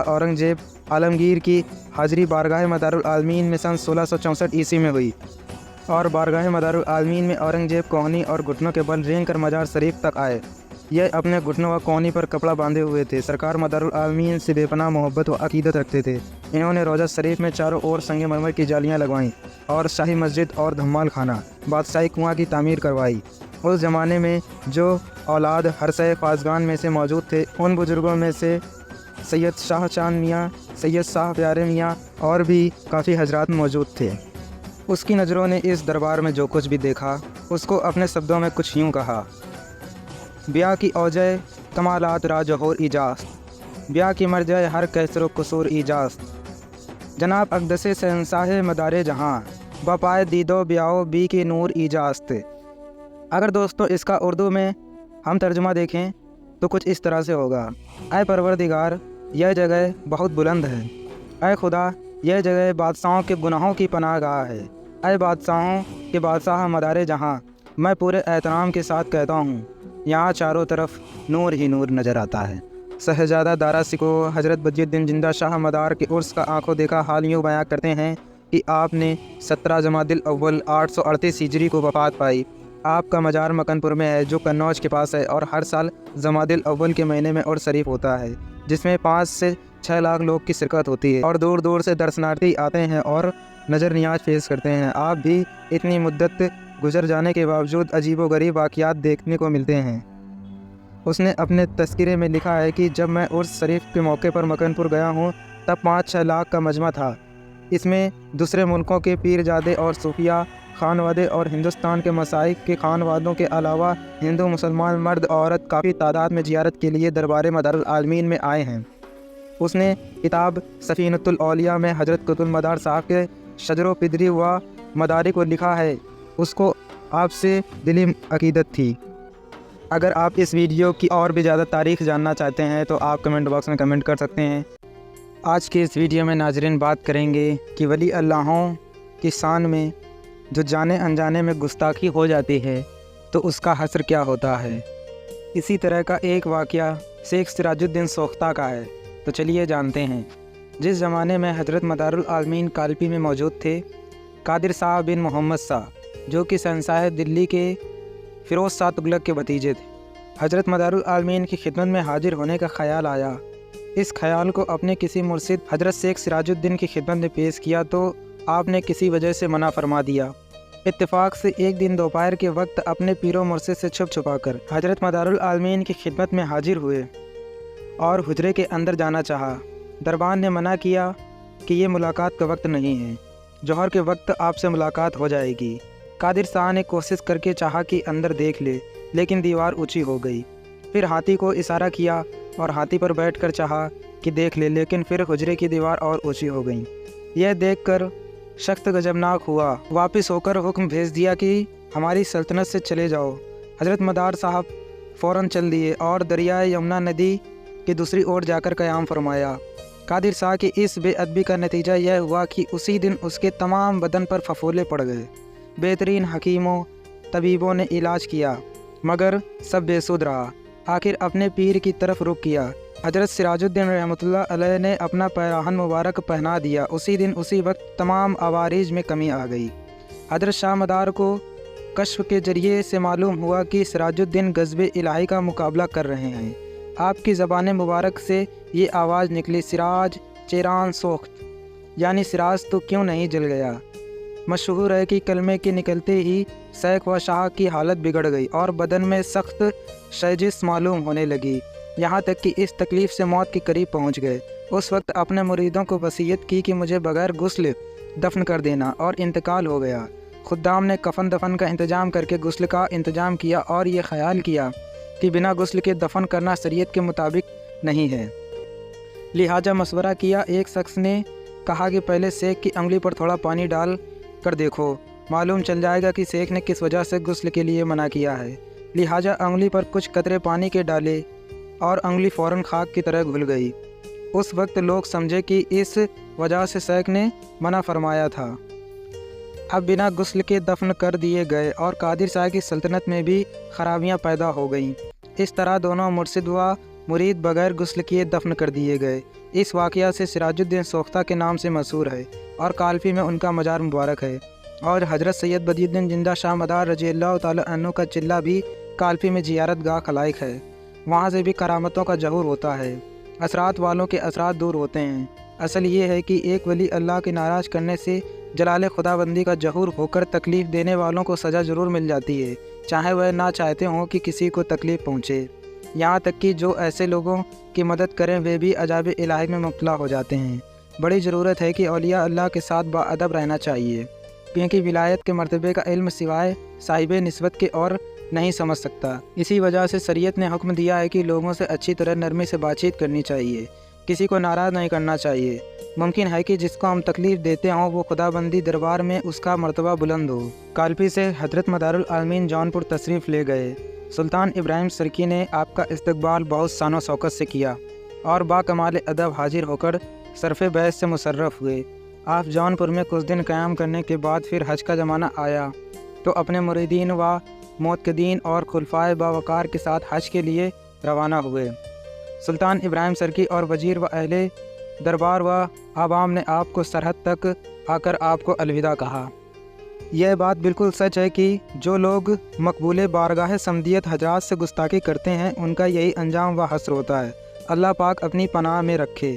औरंगज़ेब आलमगीर की हाज़िरी बारगाह मदारुल आलमीन में सन 1664 ईस्वी में हुई और बारगाह मदारुल आलमीन में औरंगज़ेब कोहनी और घुटनों के बल रेंग कर मजार शरीफ तक आए। यह अपने घुटनों व कोहनी पर कपड़ा बांधे हुए थे। सरकार मदारुल आलमीन से बेपनाह मोहब्बत व अक़ीदत रखते थे। इन्होंने रोज़ा शरीफ में चारों ओर संगमरमर की जालियाँ लगवाईं और शाही मस्जिद और धम्माल खाना, बादशाही कुआँ की तामीर करवाई। उस ज़माने में जो औलाद हरसह फ़ाज़गान में से मौजूद थे, उन बुज़ुर्गों में से सैयद शाह चांद मियाँ, सैयद शाह प्यारे मियाँ और भी काफ़ी हजरात मौजूद थे। उसकी नज़रों ने इस दरबार में जो कुछ भी देखा उसको अपने शब्दों में कुछ यूँ कहा। ब्याह की औजय कमालात राजहोर इजाज़, ब्याह की मरजय हर कैसर कसूर इजाज़, जनाब अक़दस शहंशाह मदारे जहाँ, बपाए दीदो ब्याओ बी के नूर इजाज़त। अगर दोस्तों इसका उर्दू में हम तर्जुमा देखें तो कुछ इस तरह से होगा। ऐ परवरदिगार, यह जगह बहुत बुलंद है। ऐ खुदा, यह जगह बादशाहों के गुनाहों की पनाहगाह है। ऐ बादशाहों के बादशाह मदारे जहाँ, मैं पूरे एहतराम के साथ कहता हूँ, यहाँ चारों तरफ नूर ही नूर नज़र आता है। शहजादा दारा सिकोह हज़रत बदियुद्दीन जिंदा शाह मदार के उर्स का आंखों देखा हाल यूँ बयां करते हैं कि आपने 17 जमादिल अव्वल 838 हिजरी को वफ़ात पाई। आपका मजार मक्कनपुर में है, जो कन्नौज के पास है, और हर साल जमादिल अव्वल के महीने में उर्स शरीफ होता है, जिसमें 5 से 6 लाख लोग की शिरकत होती है और दूर दूर से दर्शनार्थी आते हैं और नज़र नियाज पेश करते हैं। आप भी इतनी मुद्दत गुजर जाने के बावजूद अजीब व गरीब वाक़ियात देखने को मिलते हैं। उसने अपने तज़किरे में लिखा है कि जब मैं उर्स शरीफ के मौके पर मक्कनपुर गया हूँ तब 5-6 लाख का मजमा था। इसमें दूसरे मुल्कों के पीरजादे और सूफिया खानवादे और हिंदुस्तान के मसाइक के खानवादों के अलावा हिंदू मुसलमान मर्द औरत काफ़ी तादाद में ज़ियारत के लिए दरबार मदारुल आलमीन में आए हैं। उसने किताब सफ़ीनतुल औलिया में हज़रत कुतुब मदार साहब के शजरो पिदरी व मदारी को लिखा है। उसको आपसे दिली अक़ीदत थी। अगर आप इस वीडियो की और भी ज़्यादा तारीख़ जानना चाहते हैं तो आप कमेंट बॉक्स में कमेंट कर सकते हैं। आज के इस वीडियो में नाज़रीन बात करेंगे कि वली अल्लाहों की शान में जो जाने अनजाने में गुस्ताखी हो जाती है तो उसका हस्र क्या होता है। इसी तरह का एक वाक़या शेख सिराजुद्दीन सोख्ता का है। तो चलिए जानते हैं। जिस ज़माने में हज़रत मदारुल आलमीन कालपी में मौजूद थे, कादिर शाह बिन मोहम्मद शाह, जो कि शहंशाह दिल्ली के फ़िरोज़ शाह तुगलक के भतीजे थे, हज़रत मदारुल आलमीन की खिदमत में हाजिर होने का ख़याल आया। इस ख़याल को अपने किसी मुर्शिद हज़रत शेख सिराजुद्दीन की खिदमत में पेश किया तो आपने किसी वजह से मना फरमा दिया। इत्तेफाक से एक दिन दोपहर के वक्त अपने पीरो मुर्शिद से छुप छुपा कर हज़रत मदारुल आलमीन की खिदमत में हाजिर हुए और हुजरे के अंदर जाना चाहा। दरबान ने मना किया कि ये मुलाकात का वक्त नहीं है, जोहर के वक्त आपसे मुलाकात हो जाएगी। कादिर शाह ने कोशिश करके चाहा कि अंदर देख ले, लेकिन दीवार ऊंची हो गई। फिर हाथी को इशारा किया और हाथी पर बैठकर चाहा कि देख ले, लेकिन फिर हुजरे की दीवार और ऊंची हो गई। यह देखकर सख्त गजबनाक हुआ। वापस होकर हुक्म भेज दिया कि हमारी सल्तनत से चले जाओ। हज़रत मदार साहब फ़ौरन चल दिए और दरियाए यमुना नदी की दूसरी ओर जाकर क़याम फरमाया। कादिर शाह की इस बेअदबी का नतीजा यह हुआ कि उसी दिन उसके तमाम बदन पर फफोले पड़ गए। बेहतरीन हकीमों तबीबों ने इलाज किया मगर सब बेसुध रहा। आखिर अपने पीर की तरफ रुख किया। हज़रत सिराजुद्दीन रहमतुल्लाह अलैह ने अपना पैराहन मुबारक पहना दिया। उसी दिन उसी वक्त तमाम आवारीज में कमी आ गई। हज़रत शाह मदार को कश्फ के ज़रिए से मालूम हुआ कि सिराजुद्दीन गज़्बे इलाही का मुकाबला कर रहे हैं। आपकी ज़बान मुबारक से ये आवाज़ निकली, सिराज चेरान सोख्त, यानी सिराज तो क्यों नहीं जल गया। मशहूर है कि कलमे के निकलते ही सैक व शाह की हालत बिगड़ गई और बदन में सख्त शजिश मालूम होने लगी, यहाँ तक कि इस तकलीफ़ से मौत के करीब पहुँच गए। उस वक्त अपने मुरीदों को वसीयत की कि मुझे बग़ैर गुस्ल दफन कर देना, और इंतकाल हो गया। खुद्दाम ने कफन दफन का इंतज़ाम करके गुस्ल का इंतज़ाम किया और ये ख्याल किया कि बिना गुस्ल के दफन करना शरीयत के मुताबिक नहीं है। लिहाजा मशवरा किया। एक शख्स ने कहा कि पहले शेख की अंगुली पर थोड़ा पानी डाल कर देखो, मालूम चल जाएगा कि शेख ने किस वजह से गुस्ल के लिए मना किया है। लिहाजा अंगुली पर कुछ कतरे पानी के डाले और अंगुली फ़ौरन खाक की तरह घुल गई। उस वक्त लोग समझे कि इस वजह से शेख ने मना फरमाया था। अब बिना गुस्ल के दफन कर दिए गए और कादिर शाह की सल्तनत में भी खराबियां पैदा हो गईं। इस तरह दोनों मुर्शिद व मुरीद बग़ैर गुस्ल किए दफन कर दिए गए। इस वाक़या से सिराजुद्दीन सोख्ता के नाम से मशहूर है और कालफी में उनका मजार मुबारक है। और हज़रत सैयद बदियुद्दीन जिंदा शाह मदार रज़ियल्लाहु ताला अन्हु का चिल्ला भी कालफी में ज़ियारत गाह खलाइक है। वहाँ से भी करामतों का ज़हूर होता है। असरात वालों के असरात दूर होते हैं। असल ये है कि एक वली अल्लाह के नाराज़ करने से जलाल खुदाबंदी का ज़हूर होकर तकलीफ़ देने वालों को सज़ा ज़रूर मिल जाती है, चाहे वह ना चाहते हों कि किसी को तकलीफ़ पहुँचे। यहाँ तक कि जो ऐसे लोगों की मदद करें वे भी अजाब इलाही में मुब्तला हो जाते हैं। बड़ी ज़रूरत है कि औलिया अल्लाह के साथ बाअदब रहना चाहिए, क्योंकि विलायत के मर्तबे का इल्म सिवाय साहिब निस्बत के और नहीं समझ सकता। इसी वजह से शरीयत ने हुक्म दिया है कि लोगों से अच्छी तरह नरमी से बातचीत करनी चाहिए, किसी को नाराज़ नहीं करना चाहिए। मुमकिन है कि जिसको हम तकलीफ़ देते हों वो खुदाबंदी दरबार में उसका मर्तबा बुलंद हो। कालपी से हज़रत मदारुल आलमीन जौनपुर तशरीफ़ ले गए। सुल्तान इब्राहिम सरकी ने आपका इस्तकबाल बहुत शान शौकत से किया और बाकमाल अदब हाजिर होकर सरफ़ बैत से मुशर्रफ़ हुए। आप जौनपुर में कुछ दिन क़याम करने के बाद फिर हज का ज़माना आया तो अपने मुरीदीन व मोतकदीन और खुलफाए बावकार के साथ हज के लिए रवाना हुए। सुल्तान इब्राहिम सरकी और वज़ीर व अहले दरबार व आवाम ने आपको सरहद तक आकर आपको अलविदा कहा। यह बात बिल्कुल सच है कि जो लोग मकबूल बारगाह समदियत हजरात से गुस्ताखी करते हैं उनका यही अंजाम व हस्र होता है। अल्लाह पाक अपनी पनाह में रखे।